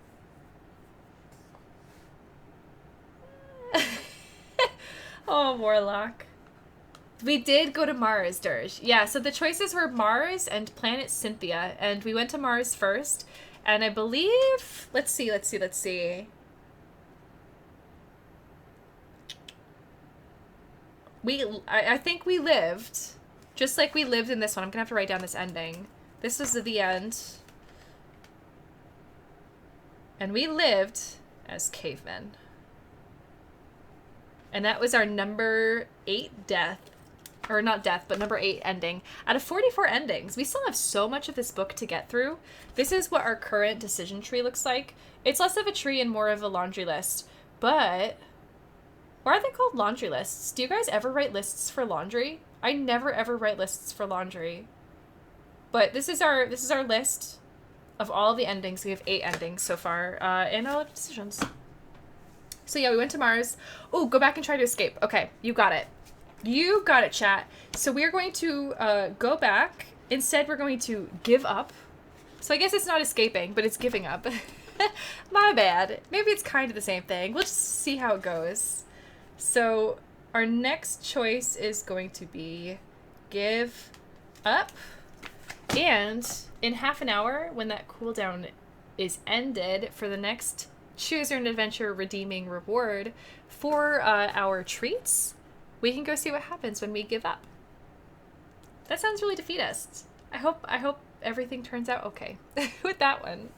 Oh, Warlock. We did go to Mars, Dirge. Yeah, so the choices were Mars and planet Cynthia. And we went to Mars first. And I believe... Let's see. I think we lived, just like we lived in this one. I'm gonna have to write down this ending. This was the end. And we lived as cavemen. And that was our number 8 death. Or not death, but number 8 ending. Out of 44 endings, we still have so much of this book to get through. This is what our current decision tree looks like. It's less of a tree and more of a laundry list. But... why are they called laundry lists? Do you guys ever write lists for laundry? I never ever write lists for laundry. But this is our list of all the endings. We have 8 endings so far, and all of decisions. So yeah, we went to Mars. Oh, go back and try to escape. Okay, you got it. You got it, chat. So we're going to go back. Instead, we're going to give up. So I guess it's not escaping, but it's giving up. My bad. Maybe it's kind of the same thing. We'll just see how it goes. So our next choice is going to be give up. And in half an hour, when that cooldown is ended, for the next choose your adventure redeeming reward for our treats, we can go see what happens when we give up. That sounds really defeatist. I hope everything turns out okay with that one.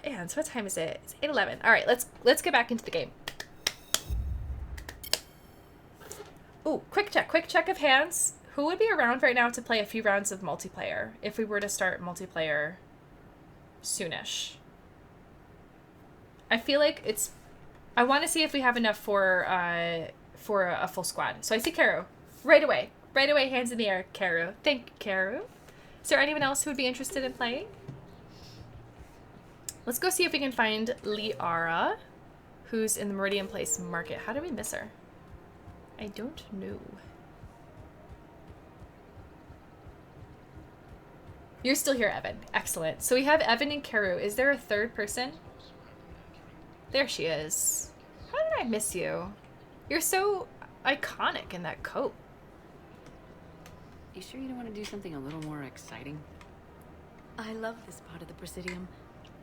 And so what time is it? It's 8:11. All right, let's get back into the game. Ooh, quick check of hands. Who would be around right now to play a few rounds of multiplayer if we were to start multiplayer soonish? I feel like I want to see if we have enough for a full squad. So I see Karu right away. Right away, hands in the air, Karu. Thank you, Karu. Is there anyone else who would be interested in playing? Let's go see if we can find Liara, who's in the Meridian Place Market. How did we miss her? I don't know. You're still here, Evan. Excellent. So we have Evan and Karu. Is there a third person? There she is. How did I miss you? You're so iconic in that coat. You sure you don't want to do something a little more exciting? I love this part of the Presidium.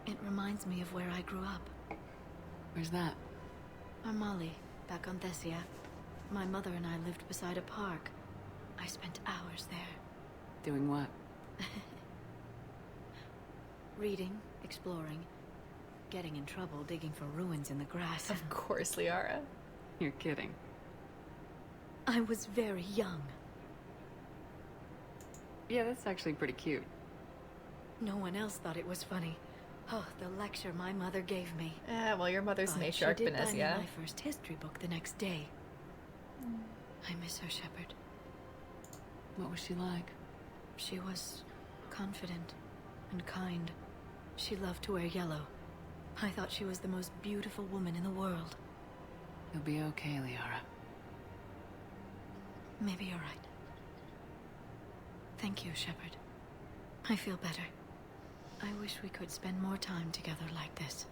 It reminds me of where I grew up. Where's that? Armali, back on Thessia. My mother and I lived beside a park. I spent hours there. Doing what? Reading, exploring, getting in trouble digging for ruins in the grass. Of course, Liara. You're kidding. I was very young. Yeah, that's actually pretty cute. No one else thought it was funny. Oh, the lecture my mother gave me. Well, your mother's matriarch, She did buy me Benezia. my first history book the next day. I miss her, Shepard. What was she like? She was confident and kind. She loved to wear yellow. I thought she was the most beautiful woman in the world. You'll be okay, Liara. Maybe you're right. Thank you, Shepard. I feel better. I wish we could spend more time together like this.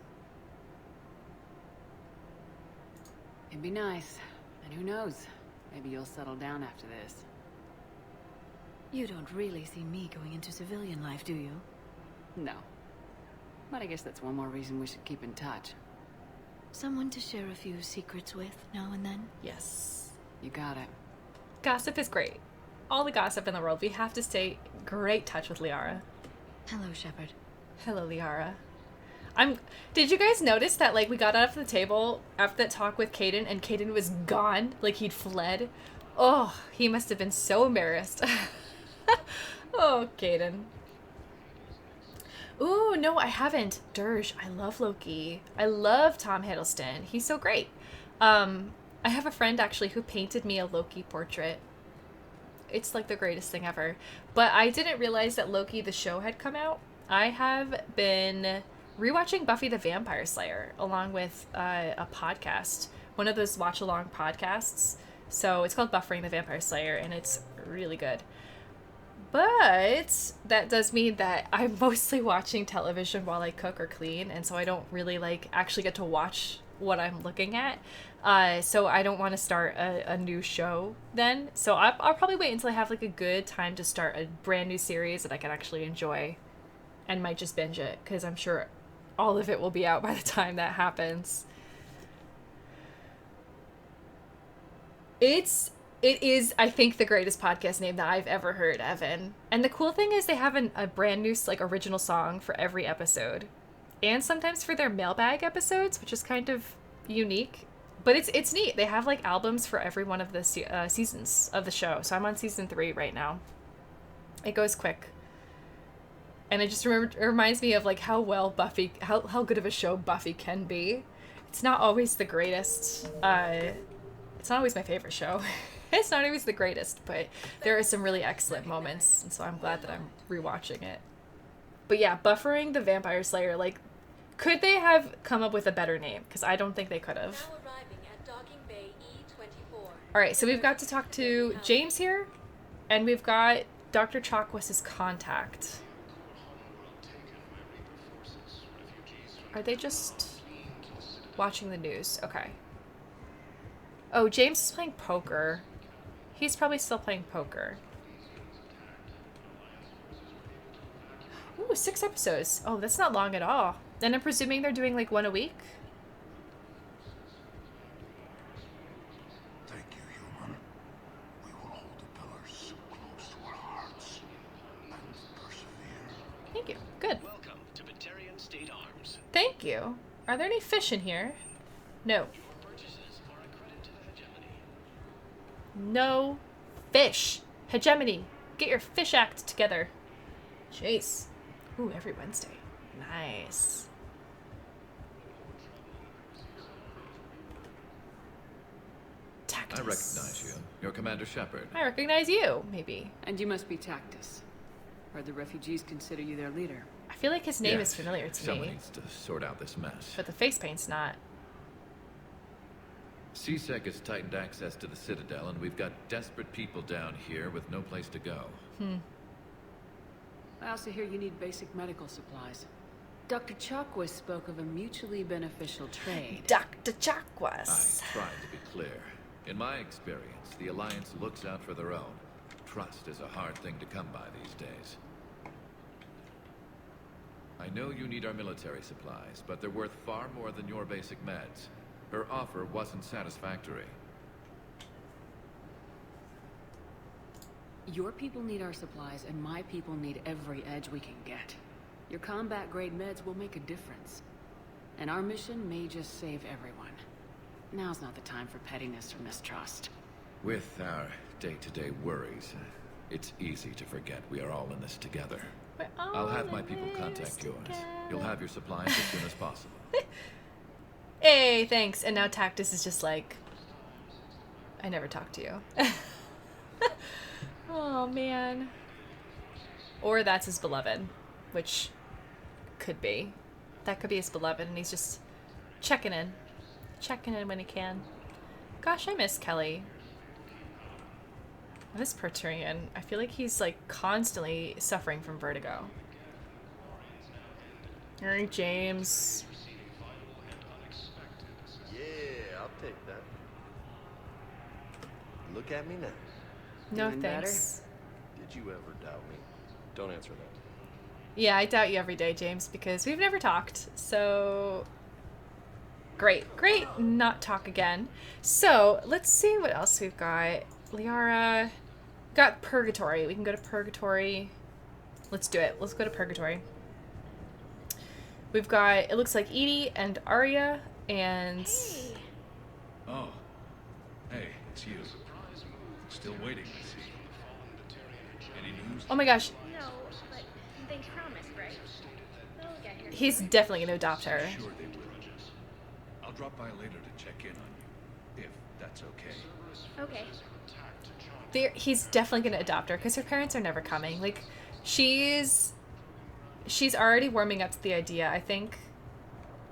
It'd be nice. And who knows? Maybe you'll settle down after this. You don't really see me going into civilian life, do you? No. But I guess that's one more reason we should keep in touch. Someone to share a few secrets with now and then? Yes. You got it. Gossip is great. All the gossip in the world. We have to stay great touch with Liara. Hello, Shepard. Hello, Liara. Did you guys notice that, like, we got off the table after that talk with Caden, and Caden was gone? Like, he'd fled? Oh, he must have been so embarrassed. Oh, Caden. Ooh, no, I haven't. Dirge, I love Loki. I love Tom Hiddleston. He's so great. I have a friend, actually, who painted me a Loki portrait. It's, like, the greatest thing ever. But I didn't realize that Loki, the show, had come out. I have been rewatching Buffy the Vampire Slayer along with a podcast, one of those watch-along podcasts. So it's called Buffering the Vampire Slayer, and it's really good. But that does mean that I'm mostly watching television while I cook or clean, and so I don't really, like, actually get to watch what I'm looking at. So I don't want to start a new show then. So I'll probably wait until I have, like, a good time to start a brand new series that I can actually enjoy, and might just binge it, because I'm sure all of it will be out by the time that happens. It is, I think, the greatest podcast name that I've ever heard, Evan. And the cool thing is they have a brand new, like, original song for every episode. And sometimes for their mailbag episodes, which is kind of unique. But it's neat. They have, like, albums for every one of the seasons of the show. So I'm on season 3 right now. It goes quick. And it just reminds me of, like, how well Buffy, how good of a show Buffy can be. It's not always the greatest. It's not always my favorite show. It's not always the greatest, but there are some really excellent moments, and so I'm glad that I'm rewatching it. But yeah, Buffering the Vampire Slayer, like, could they have come up with a better name? Because I don't think they could have. Alright, so we've got to talk to James here, and we've got Dr. Chalkwiss's contact. Are they just watching the news? Okay. Oh, James is playing poker. He's probably still playing poker. Ooh, 6 episodes. Oh, that's not long at all. And I'm presuming they're doing, like, one a week? Thank you, human. We will hold the pillars close to our hearts and persevere. Thank you. Good. Welcome to Batarian State Arms. Thank you. Are there any fish in here? No. No fish. Hegemony. Get your fish act together. Jeez. Ooh, every Wednesday. Nice. Tactus. I recognize you. You're Commander Shepard. I recognize you, maybe. And you must be Tactus. Heard the refugees consider you their leader. I feel like his name Yes, is familiar to someone me. needs to sort out this mess. But the face paint's not. CSEC has tightened access to the Citadel, and we've got desperate people down here with no place to go. I also hear you need basic medical supplies. Dr. Chalkwis spoke of a mutually beneficial trade. Dr. Chalkwis. I tried to be clear. In my experience, the Alliance looks out for their own. Trust is a hard thing to come by these days. I know you need our military supplies, but they're worth far more than your basic meds. Her offer wasn't satisfactory. Your people need our supplies, and my people need every edge we can get. Your combat-grade meds will make a difference. And our mission may just save everyone. Now's not the time for pettiness or mistrust. With our day-to-day worries, it's easy to forget we are all in this together. I'll have my people contact yours. You'll have your supplies as soon as possible. Hey, thanks. And now Tactus is just like, I never talked to you. Oh, man. Or that's his beloved, which could be. That could be his beloved, and he's just checking in. Checking in when he can. Gosh, I miss Kelly. This Praetorian, I feel like he's, like, constantly suffering from vertigo. Alright, James. Yeah, I'll take that. Look at me now. No Doing thanks. Did you ever doubt me? Don't answer that. Yeah, I doubt you every day, James, because we've never talked. So, great. Not talk again. So, let's see what else we've got. Liara got Purgatory. We can go to Purgatory. Let's do it. Let's go to Purgatory. We've got, it looks like Edie and Arya and... Oh. Hey, it's you. Still waiting, I see. Any news? Oh my gosh. No, but they promised, right? They'll get here. He's definitely gonna adopt her. Sure they will. I'll drop by later to check in on you, if that's okay. Okay. He's definitely gonna adopt her because her parents are never coming. Like, she's already warming up to the idea, I think,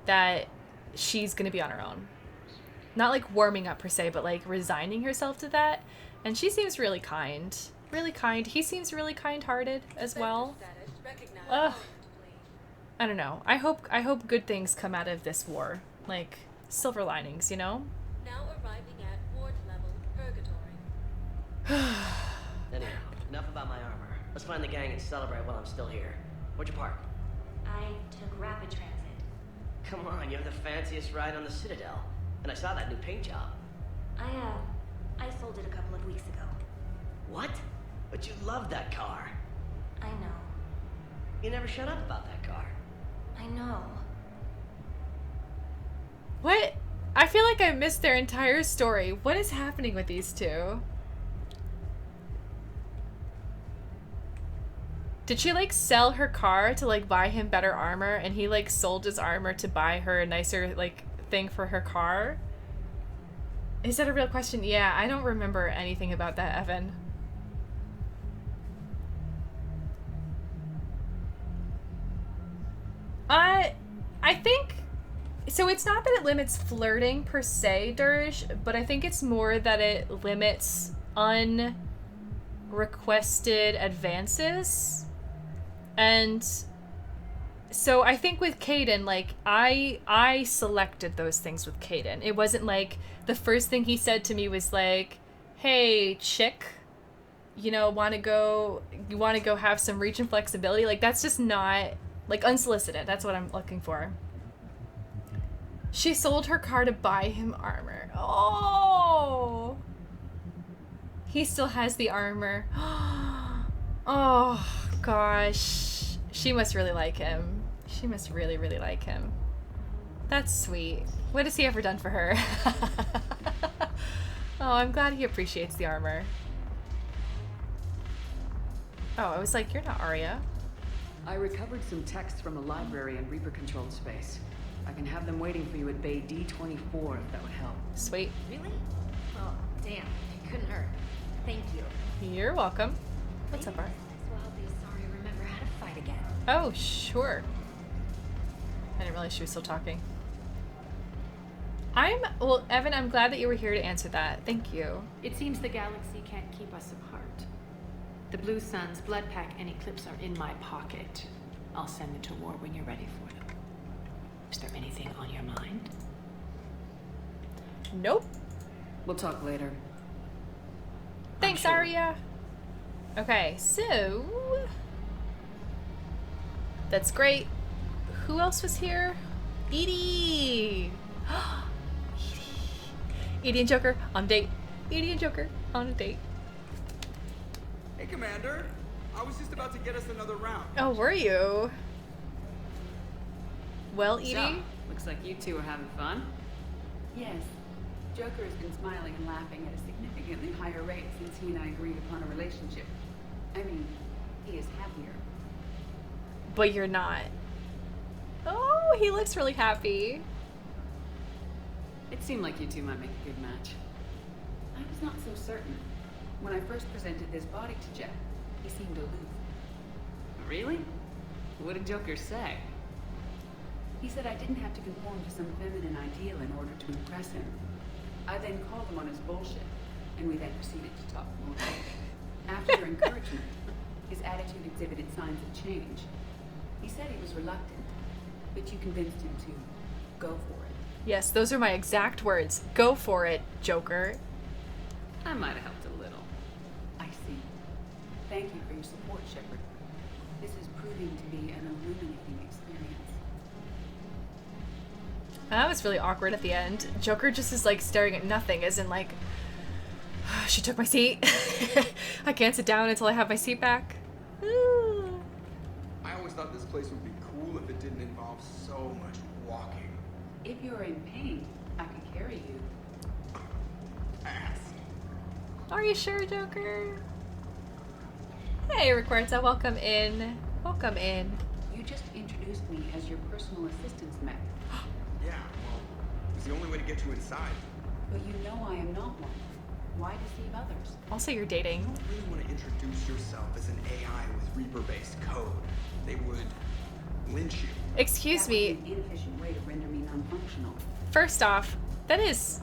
that she's gonna be on her own. Not like warming up per se, but like resigning herself to that. And she seems really kind. Really kind. He seems really kind-hearted as well. Ugh. I don't know. I hope good things come out of this war. Like, silver linings, you know? Now arriving at ward level purgatory. Anyhow, enough about my armor. Let's find the gang and celebrate while I'm still here. Where'd you park? I took rapid transit. Come on, you have the fanciest ride on the Citadel. And I saw that new paint job. I sold it a couple of weeks ago. What? But you love that car. I know. You never shut up about that car. I know. What? I feel like I missed their entire story. What is happening with these two? Did she like sell her car to like buy him better armor, and he like sold his armor to buy her a nicer like thing for her car? Is that a real question? Yeah, I don't remember anything about that, Evan. I think, so it's not that it limits flirting per se, Dirge, but I think it's more that it limits unrequested advances. And so I think with Caden, like, I selected those things with Caden. It wasn't like the first thing he said to me was like, hey, chick, you know, you want to go have some reach and flexibility? Like, that's just not, like, unsolicited. That's what I'm looking for. She sold her car to buy him armor. Oh! He still has the armor. Oh, gosh. She must really like him. She must really, really like him. That's sweet. What has he ever done for her? Oh, I'm glad he appreciates the armor. Oh, I was like, you're not Arya. I recovered some texts from a library in Reaper-controlled space. I can have them waiting for you at Bay D24 if that would help. Sweet. Really? Oh, damn. It couldn't hurt. Thank you. You're welcome. What's up, Art? So I'll be sorry to remember how to fight again. Oh, sure. I didn't realize she was still talking. Well, Evan, I'm glad that you were here to answer that. Thank you. It seems the galaxy can't keep us apart. The Blue Suns, Blood Pack, and Eclipse are in my pocket. I'll send them to war when you're ready for them. Is there anything on your mind? Nope. We'll talk later. Thanks, sure. Arya. Okay, so... That's great. Who else was here? Edie! Edie and Joker on a date. Edie and Joker on a date. Hey, Commander. I was just about to get us another round. Oh, were you? Well, Edie? So, looks like you two are having fun. Yes. Joker has been smiling and laughing at a significantly higher rate since he and I agreed upon a relationship. I mean, he is happier. But you're not. Oh, he looks really happy. It seemed like you two might make a good match. I was not so certain. When I first presented this body to Jeff, he seemed aloof. Really? What did Joker say? He said I didn't have to conform to some feminine ideal in order to impress him. I then called him on his bullshit, and we then proceeded to talk more. After your encouragement, his attitude exhibited signs of change. He said he was reluctant, but you convinced him to go for it. Yes, those are my exact words. Go for it, Joker. I might have helped a little. I see. Thank you for your support, Shepard. This is proving to be an illuminating experience. That was really awkward at the end. Joker just is like staring at nothing, as in like, she took my seat. I can't sit down until I have my seat back. Ooh. I always thought this this place would be cool if it didn't involve so much walking. If you're in pain, I could carry you. Ass. Are you sure, Joker? Hey, Requerta, welcome in. Welcome in. You just introduced me as your personal assistance mech. Yeah, well, it was the only way to get you inside. But you know I am not one. Why deceive others? Also, you're dating. You don't really want to introduce yourself as an AI with Reaper-based code. They would lynch you. Excuse me. That would be an inefficient way to render me non-functional. First off, that is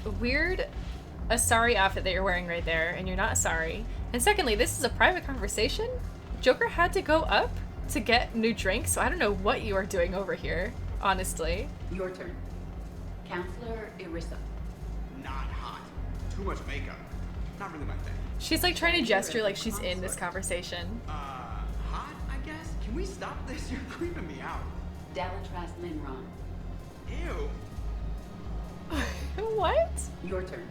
a weird Asari outfit that you're wearing right there, and you're not Asari. And secondly, this is a private conversation. Joker had to go up to get new drinks, so I don't know what you are doing over here, honestly. Your turn. Counselor Irissa. Not hot. Too much makeup. Not really my thing. She's like trying to gesture like she's in this conversation. Hot, I guess? Can we stop this? You're creeping me out. Dalatras Linron. Ew. What? Your turn.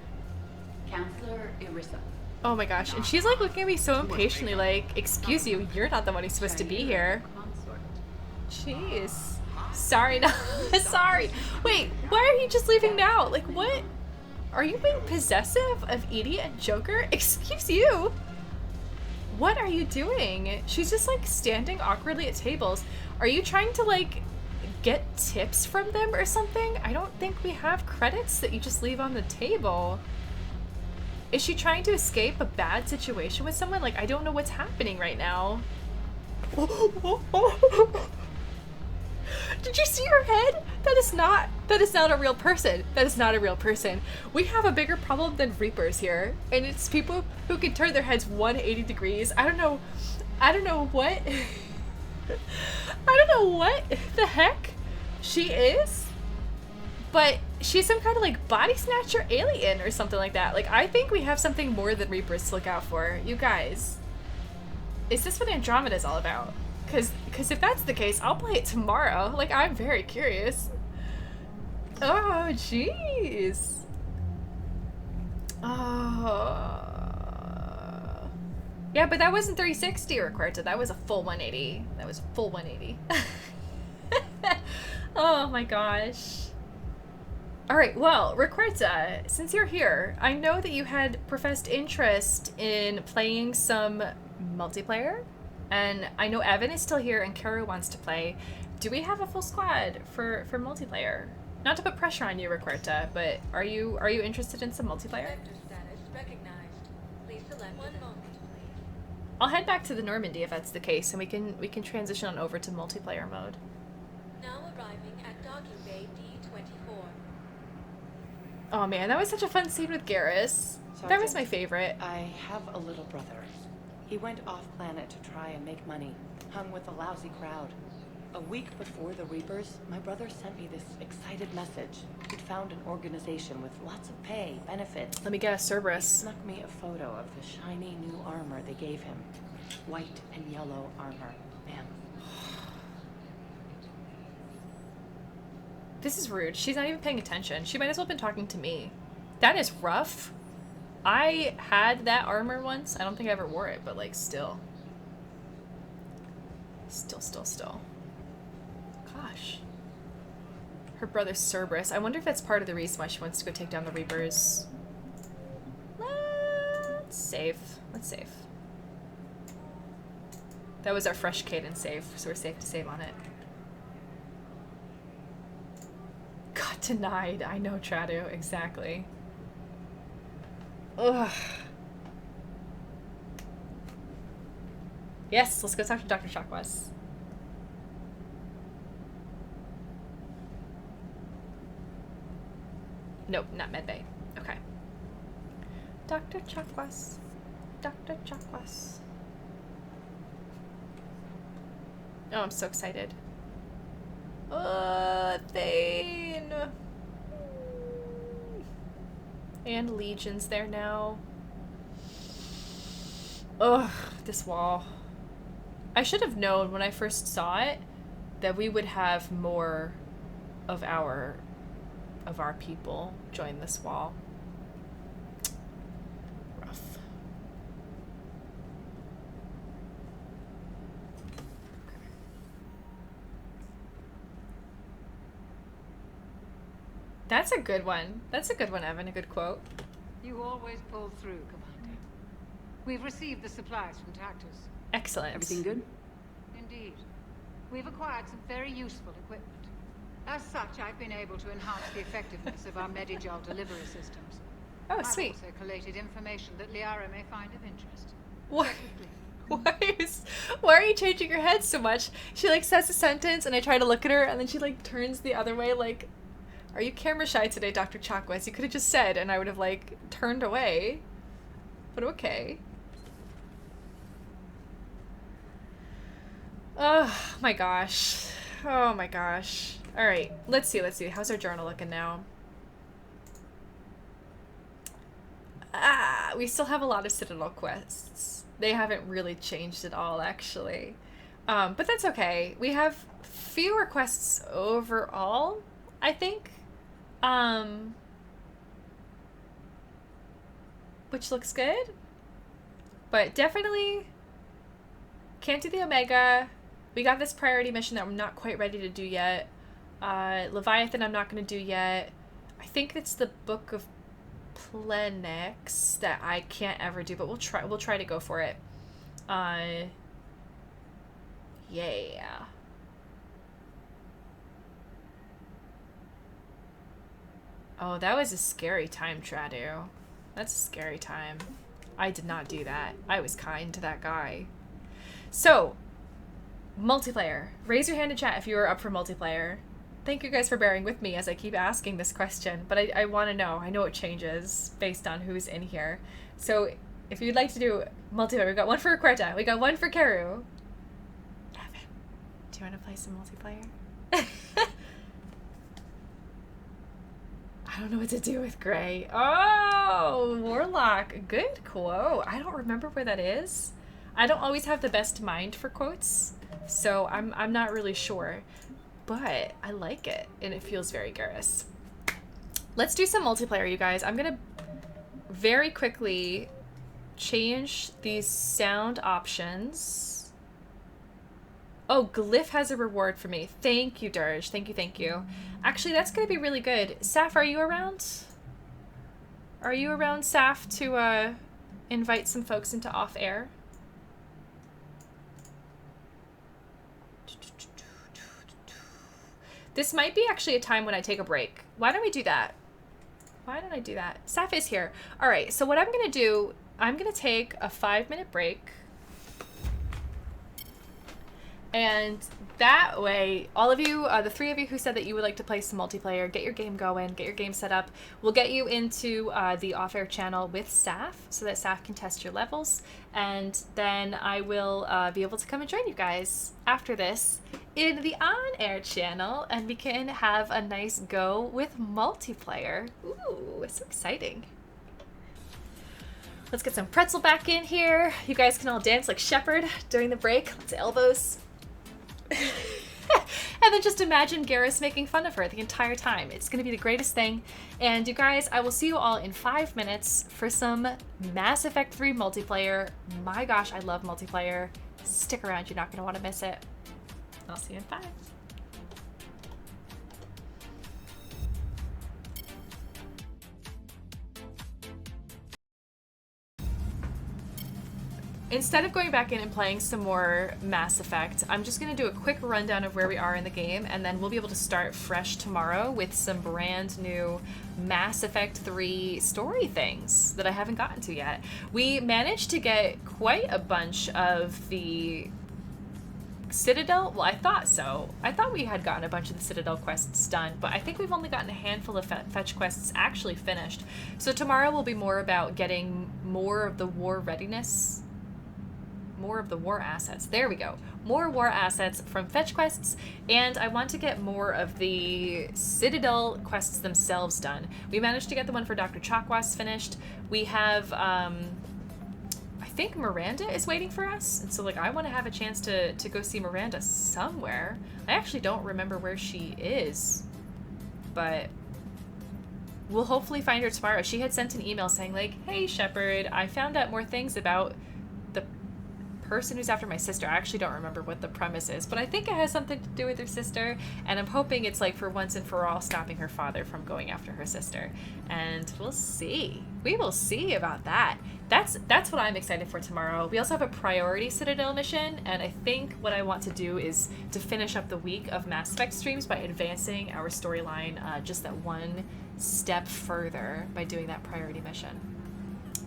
Counselor Irissa. Oh my gosh, and she's like looking at me so impatiently like, excuse you, you're not the one who's supposed to be here. Jeez. Sorry, no, sorry. Wait, why are you just leaving now? Like, what? Are you being possessive of Edie and Joker? Excuse you. What are you doing? She's just like standing awkwardly at tables. Are you trying to like get tips from them or something? I don't think we have credits that you just leave on the table. Is she trying to escape a bad situation with someone? Like, I don't know what's happening right now. Did you see her head? That is not a real person. That is not a real person. We have a bigger problem than Reapers here. And it's people who can turn their heads 180 degrees. I don't know what I don't know what the heck she is. But she's some kind of like body snatcher alien or something like that. Like, I think we have something more than Reapers to look out for. You guys, is this what Andromeda's all about? Because if that's the case, I'll play it tomorrow. Like, I'm very curious. Oh, jeez. Oh. Yeah, but that wasn't 360 Requerta. That was a full 180. That was a full 180. Oh my gosh. Alright, well, Requerta, since you're here, I know that you had professed interest in playing some multiplayer, and I know Evan is still here and Kara wants to play. Do we have a full squad for multiplayer? Not to put pressure on you, Requerta, but are you interested in some multiplayer? Vector status recognized. Please select one moment, please. I'll head back to the Normandy if that's the case, and we can transition on over to multiplayer mode. Now arriving at docking bay D24. Oh man, that was such a fun scene with Garrus. That was my favorite. I have a little brother. He went off planet to try and make money, hung with a lousy crowd. A week before the Reapers, my brother sent me this excited message. He'd found an organization with lots of pay, benefits. Let me get a Cerberus. He snuck me a photo of the shiny new armor they gave him. White and yellow armor. Man. This is rude. She's not even paying attention. She might as well have been talking to me. That is rough. I had that armor once. I don't think I ever wore it, but like still. Still. Gosh. Her brother's Cerberus. I wonder if that's part of the reason why she wants to go take down the Reapers. Let's save. That was our fresh cadence save, so we're safe to save on it. Got denied. I know, Tradu. Exactly. Ugh. Yes, let's go talk to Dr. Chakwas. Nope, not medbay. Okay. Dr. Chakwas. Dr. Chakwas. Oh, I'm so excited. Thane. And Legion's there now. Ugh, this wall. I should have known when I first saw it that we would have more of our people join this wall. Rough. That's a good one. That's a good one, Evan. A good quote. You always pull through, Commander. We've received the supplies from Tactus. Excellent. Everything good? Indeed. We've acquired some very useful equipment. As such, I've been able to enhance the effectiveness of our Medigel delivery systems. Oh, I've sweet. also collated information that Liara may find of interest. Why are you changing your head so much? She like says a sentence and I try to look at her and then she like turns the other way like, are you camera shy today, Dr. Chakwas? You could have just said and I would have like turned away. But okay. Oh my gosh. Oh my gosh. Alright, let's see. How's our journal looking now? We still have a lot of Citadel quests. They haven't really changed at all, actually. But that's okay. We have fewer quests overall, I think. Which looks good. But definitely can't do the Omega. We got this priority mission that I'm not quite ready to do yet. Leviathan I'm not going to do yet. I think it's the Book of Plenex that I can't ever do, but we'll try to go for it. Yeah. Oh, that was a scary time, Tradu. That's a scary time. I did not do that. I was kind to that guy. So, multiplayer. Raise your hand in chat if you are up for multiplayer. Thank you guys for bearing with me as I keep asking this question, but I want to know. I know it changes based on who's in here. So if you'd like to do multiplayer, we got one for Querta, we got one for Karu. Evan, do you want to play some multiplayer? I don't know what to do with Gray. Oh, Warlock. Good quote. I don't remember where that is. I don't always have the best mind for quotes, so I'm not really sure. But I like it, and it feels very Garrus. Let's do some multiplayer, you guys. I'm gonna very quickly change these sound options. Oh, Glyph has a reward for me. Thank you, Dirge. Thank you. Actually, that's gonna be really good. Saf, are you around? Are you around, Saf, to invite some folks into off-air? This might be actually a time when I take a break. Why don't we do that? Why don't I do that? Saf is here. All right, so what I'm going to do, I'm going to take a 5-minute break. And that way, all of you, the 3 of you who said that you would like to play some multiplayer, get your game going, get your game set up. We'll get you into the off-air channel with Saf so that Saf can test your levels. And then I will be able to come and join you guys after this in the on-air channel, and we can have a nice go with multiplayer. Ooh, it's so exciting. Let's get some pretzel back in here. You guys can all dance like Shepherd during the break. Let's elbows. And then just imagine Garrus making fun of her the entire time. It's going to be the greatest thing. And you guys, I will see you all in 5 minutes for some Mass Effect 3 multiplayer. My gosh, I love multiplayer. Stick around, you're not going to want to miss it. I'll see you in 5. Instead of going back in and playing some more Mass Effect, I'm just going to do a quick rundown of where we are in the game, and then we'll be able to start fresh tomorrow with some brand new Mass Effect 3 story things that I haven't gotten to yet. We managed to get quite a bunch of the Citadel? Well, I thought so. I thought we had gotten a bunch of the Citadel quests done, but I think we've only gotten a handful of fetch quests actually finished. So tomorrow will be more about getting more of the war readiness. More of the war assets. There we go. More war assets from fetch quests, and I want to get more of the Citadel quests themselves done. We managed to get the one for Dr. Chakwas finished. We have, I think Miranda is waiting for us, and so like I want to have a chance to go see Miranda somewhere. I actually don't remember where she is, but we'll hopefully find her tomorrow. She had sent an email saying like, hey Shepard, I found out more things about the person who's after my sister. I actually don't remember what the premise is, but I think it has something to do with her sister, and I'm hoping it's like for once and for all stopping her father from going after her sister. And we'll see. We will see about that. That's what I'm excited for tomorrow. We also have a priority Citadel mission, and I think what I want to do is to finish up the week of Mass Effect streams by advancing our storyline just that one step further by doing that priority mission.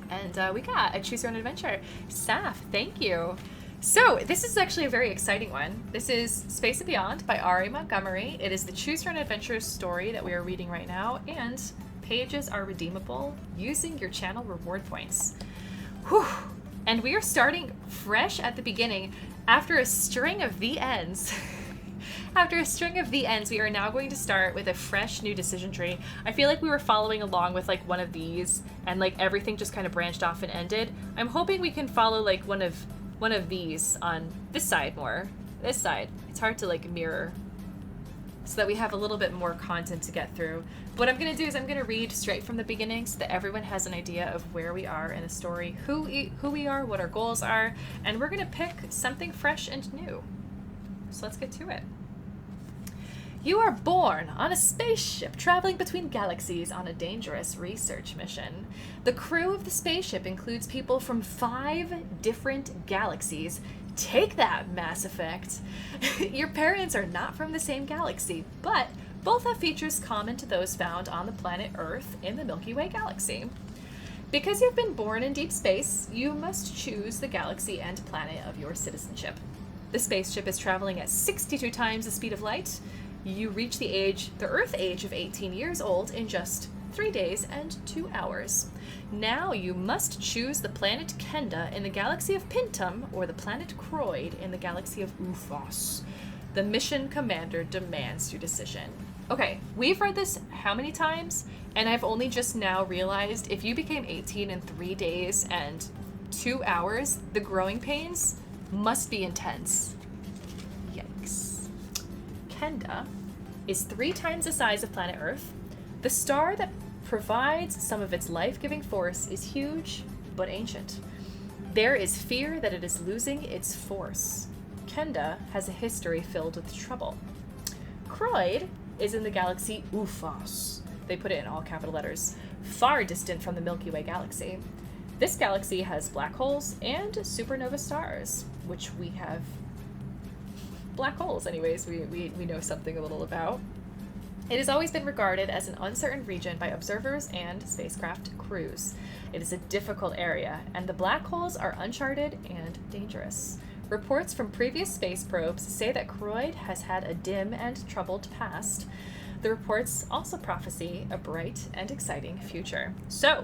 And we got a Choose Your Own Adventure. Saf, thank you. So this is actually a very exciting one. This is Space and Beyond by R.A. Montgomery. It is the Choose Your Own Adventure story that we are reading right now, and pages are redeemable using your channel reward points. Whew. And we are starting fresh at the beginning after a string of the ends. After a string of the ends, we are now going to start with a fresh new decision tree. I feel like we were following along with like one of these, and like everything just kind of branched off and ended. I'm hoping we can follow like one of these on this side more. This side. It's hard to like mirror, so that we have a little bit more content to get through. What I'm going to do is I'm going to read straight from the beginning so that everyone has an idea of where we are in the story, who we are, what our goals are, and we're going to pick something fresh and new. So let's get to it. You are born on a spaceship traveling between galaxies on a dangerous research mission. The crew of the spaceship includes people from 5 different galaxies. Take that, Mass Effect! Your parents are not from the same galaxy, but both have features common to those found on the planet Earth in the Milky Way galaxy. Because you've been born in deep space, you must choose the galaxy and planet of your citizenship. The spaceship is traveling at 62 times the speed of light. You reach the Earth age of 18 years old in just 3 days and 2 hours. Now you must choose the planet Kenda in the galaxy of Pintum or the planet Croyd in the galaxy of Ufos. The mission commander demands your decision. Okay, we've read this how many times? And I've only just now realized if you became 18 in 3 days and 2 hours, the growing pains must be intense. Yikes. Kenda is 3 times the size of planet Earth. The star that provides some of its life-giving force is huge, but ancient. There is fear that it is losing its force. Kenda has a history filled with trouble. Croyd is in the galaxy Ufos. They put it in all capital letters. Far distant from the Milky Way galaxy. This galaxy has black holes and supernova stars, which we have black holes anyways, we know something a little about. It has always been regarded as an uncertain region by observers and spacecraft crews. It is a difficult area, and the black holes are uncharted and dangerous. Reports from previous space probes say that Croyd has had a dim and troubled past. The reports also prophesy a bright and exciting future. So,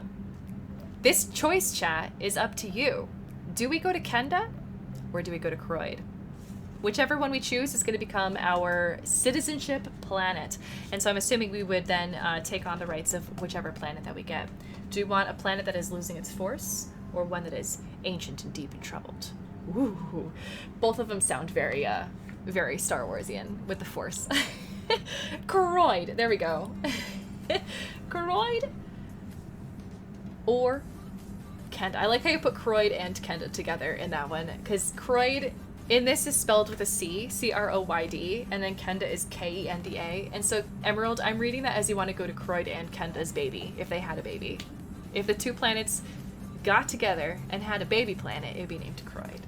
this choice, chat, is up to you. Do we go to Kenda, or do we go to Croyd? Whichever one we choose is going to become our citizenship planet. And so I'm assuming we would then take on the rights of whichever planet that we get. Do we want a planet that is losing its force, or one that is ancient and deep and troubled? Ooh, both of them sound very, very Star Warsian with the force. Croyd, there we go. Croyd or Kenda. I like how you put Croyd and Kenda together in that one, because Croyd in this is spelled with a C, C-R-O-Y-D, and then Kenda is K-E-N-D-A. And so, Emerald, I'm reading that as you want to go to Croyd and Kenda's baby, if they had a baby. If the 2 planets got together and had a baby planet, it would be named Croyd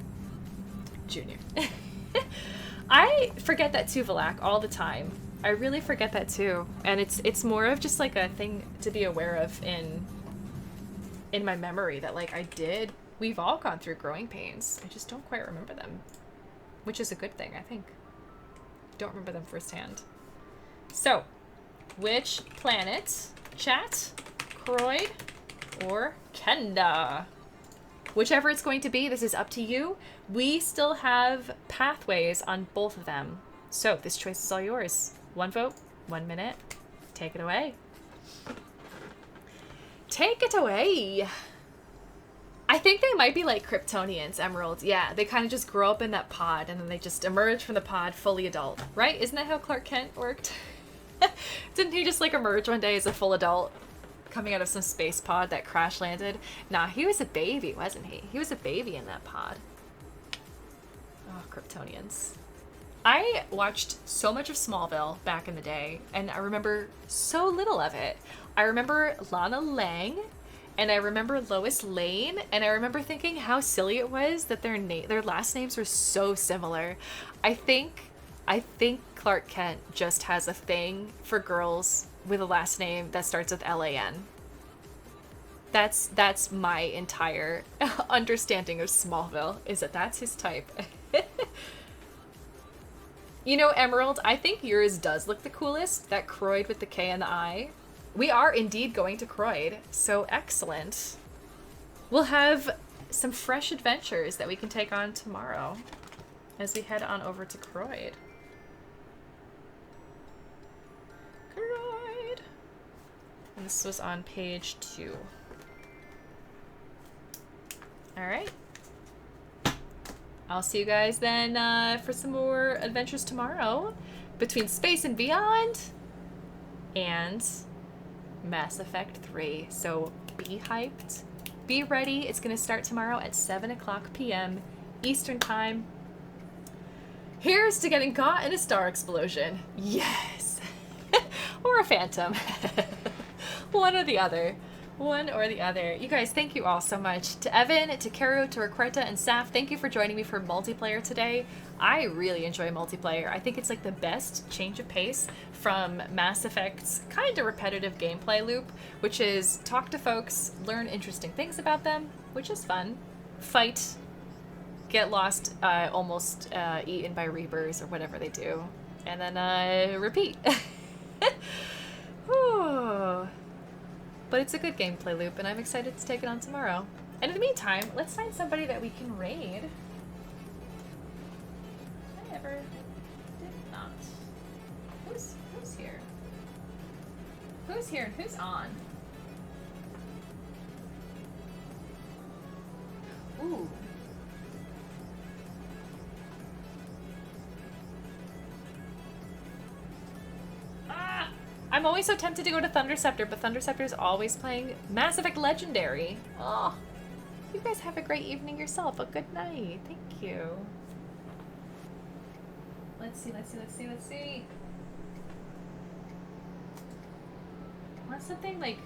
Jr. I forget that too, Valak, all the time. I really forget that too. And it's more of just like a thing to be aware of in my memory that like we've all gone through growing pains. I just don't quite remember them. Which is a good thing, I think. Don't remember them firsthand. So, which planet, chat, Croyd or Kenda? Whichever it's going to be, this is up to you. We still have pathways on both of them. So, this choice is all yours. 1 vote, 1 minute. Take it away. Take it away. I think they might be like Kryptonians, Emerald. Yeah, they kind of just grow up in that pod and then they just emerge from the pod fully adult, right? Isn't that how Clark Kent worked? Didn't he just like emerge one day as a full adult coming out of some space pod that crash landed? Nah, he was a baby, wasn't he? He was a baby in that pod. Oh, Kryptonians. I watched so much of Smallville back in the day, and I remember so little of it. I remember Lana Lang, and I remember Lois Lane, and I remember thinking how silly it was that their last names were so similar. I think Clark Kent just has a thing for girls with a last name that starts with Lan. That's my entire understanding of Smallville, is that that's his type. You know, Emerald, I think yours does look the coolest, that Croyd with the K and the I. We are indeed going to Croyd, so excellent. We'll have some fresh adventures that we can take on tomorrow as we head on over to Croyd. Croyd! And this was on page 2. Alright. I'll see you guys then for some more adventures tomorrow between Space and Beyond and Mass Effect 3. So be hyped. Be ready. It's going to start tomorrow at 7 o'clock p.m. Eastern Time. Here's to getting caught in a star explosion. Yes! Or a phantom. One or the other. One or the other. You guys, thank you all so much. To Evan, to Karo, to Requerta, and Saf, thank you for joining me for multiplayer today. I really enjoy multiplayer. I think it's like the best change of pace from Mass Effect's kind of repetitive gameplay loop, which is talk to folks, learn interesting things about them, which is fun, fight, get lost, almost eaten by Reapers or whatever they do, and then repeat. Whew. But it's a good gameplay loop, and I'm excited to take it on tomorrow. And in the meantime, let's find somebody that we can raid. I ever did not. Who's here? Who's here and who's on? Ooh. I'm always so tempted to go to Thunderceptor, but Thunderceptor is always playing Mass Effect Legendary. Oh, you guys have a great evening yourself. A good night. Thank you. Let's see. I want something like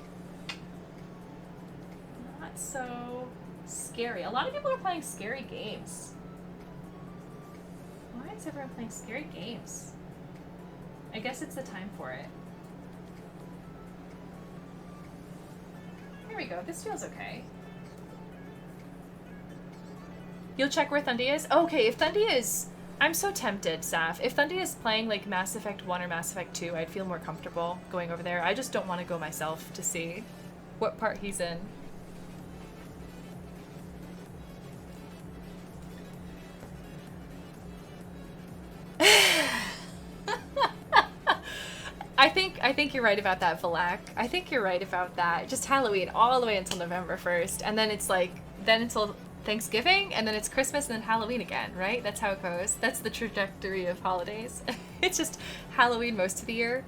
not so scary. A lot of people are playing scary games. Why is everyone playing scary games? I guess it's the time for it. Here we go. This feels okay. You'll check where Thundy is? Okay, if Thundy is... I'm so tempted, Saf. If Thundy is playing like Mass Effect 1 or Mass Effect 2, I'd feel more comfortable going over there. I just don't want to go myself to see what part he's in. I think you're right about that, Valak. I think you're right about that. Just Halloween all the way until November 1st. And then it's like, then until Thanksgiving, and then it's Christmas, and then Halloween again, right? That's how it goes. That's the trajectory of holidays. It's just Halloween most of the year.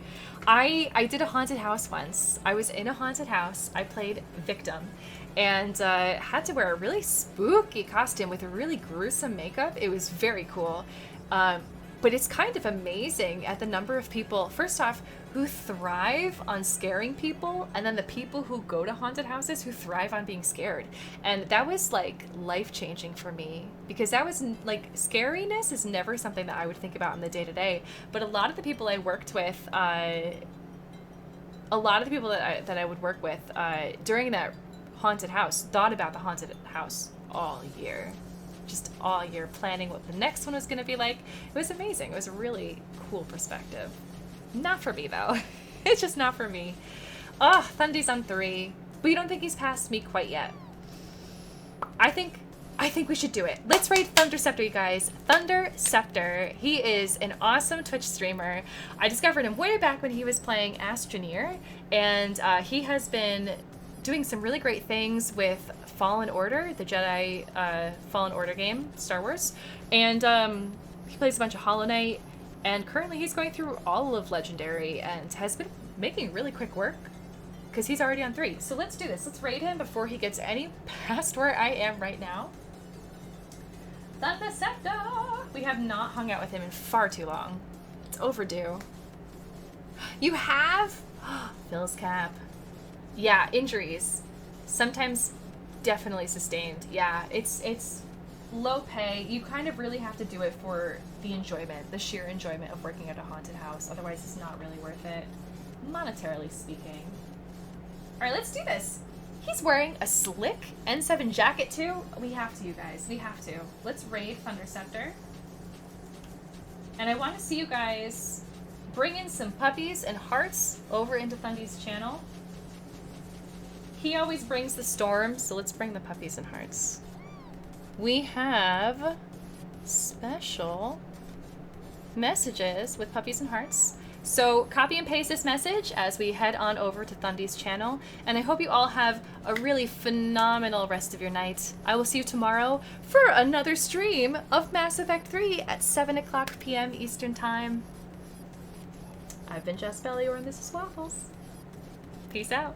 I did a haunted house once. I was in a haunted house. I played victim. And had to wear a really spooky costume with a really gruesome makeup. It was very cool. But it's kind of amazing at the number of people, first off, who thrive on scaring people, and then the people who go to haunted houses who thrive on being scared. And that was like life-changing for me, because that was like, scariness is never something that I would think about in the day-to-day. But a lot of the people I worked with, that I would work with during that haunted house thought about the haunted house all year. Just all year, planning what the next one was going to be like. It was amazing. It was a really cool perspective. Not for me, though. It's just not for me. Oh, Thundy's on 3. But you don't think he's past me quite yet. I think we should do it. Let's raid Thunderceptor, you guys. Thunderceptor. He is an awesome Twitch streamer. I discovered him way back when he was playing Astroneer. And he has been doing some really great things with Fallen Order, the Jedi Fallen Order game, Star Wars. And he plays a bunch of Hollow Knight. And currently he's going through all of Legendary and has been making really quick work because he's already on 3. So let's do this. Let's raid him before he gets any past where I am right now. Thunder Scepter! We have not hung out with him in far too long. It's overdue. You have? Phil's cap. Yeah, injuries. Sometimes definitely sustained. Yeah, it's low pay. You kind of really have to do it for the enjoyment, the sheer enjoyment of working at a haunted house. Otherwise, it's not really worth it, monetarily speaking. All right, let's do this. He's wearing a slick N7 jacket too. We have to, you guys. We have to. Let's raid Thunder Scepter. And I want to see you guys bring in some puppies and hearts over into Thundy's channel. He always brings the storm, so let's bring the puppies and hearts. We have special messages with puppies and hearts. So copy and paste this message as we head on over to Thundy's channel. And I hope you all have a really phenomenal rest of your night. I will see you tomorrow for another stream of Mass Effect 3 at 7:00 p.m. Eastern Time. I've been Jaspellior and this is Waffles. Peace out.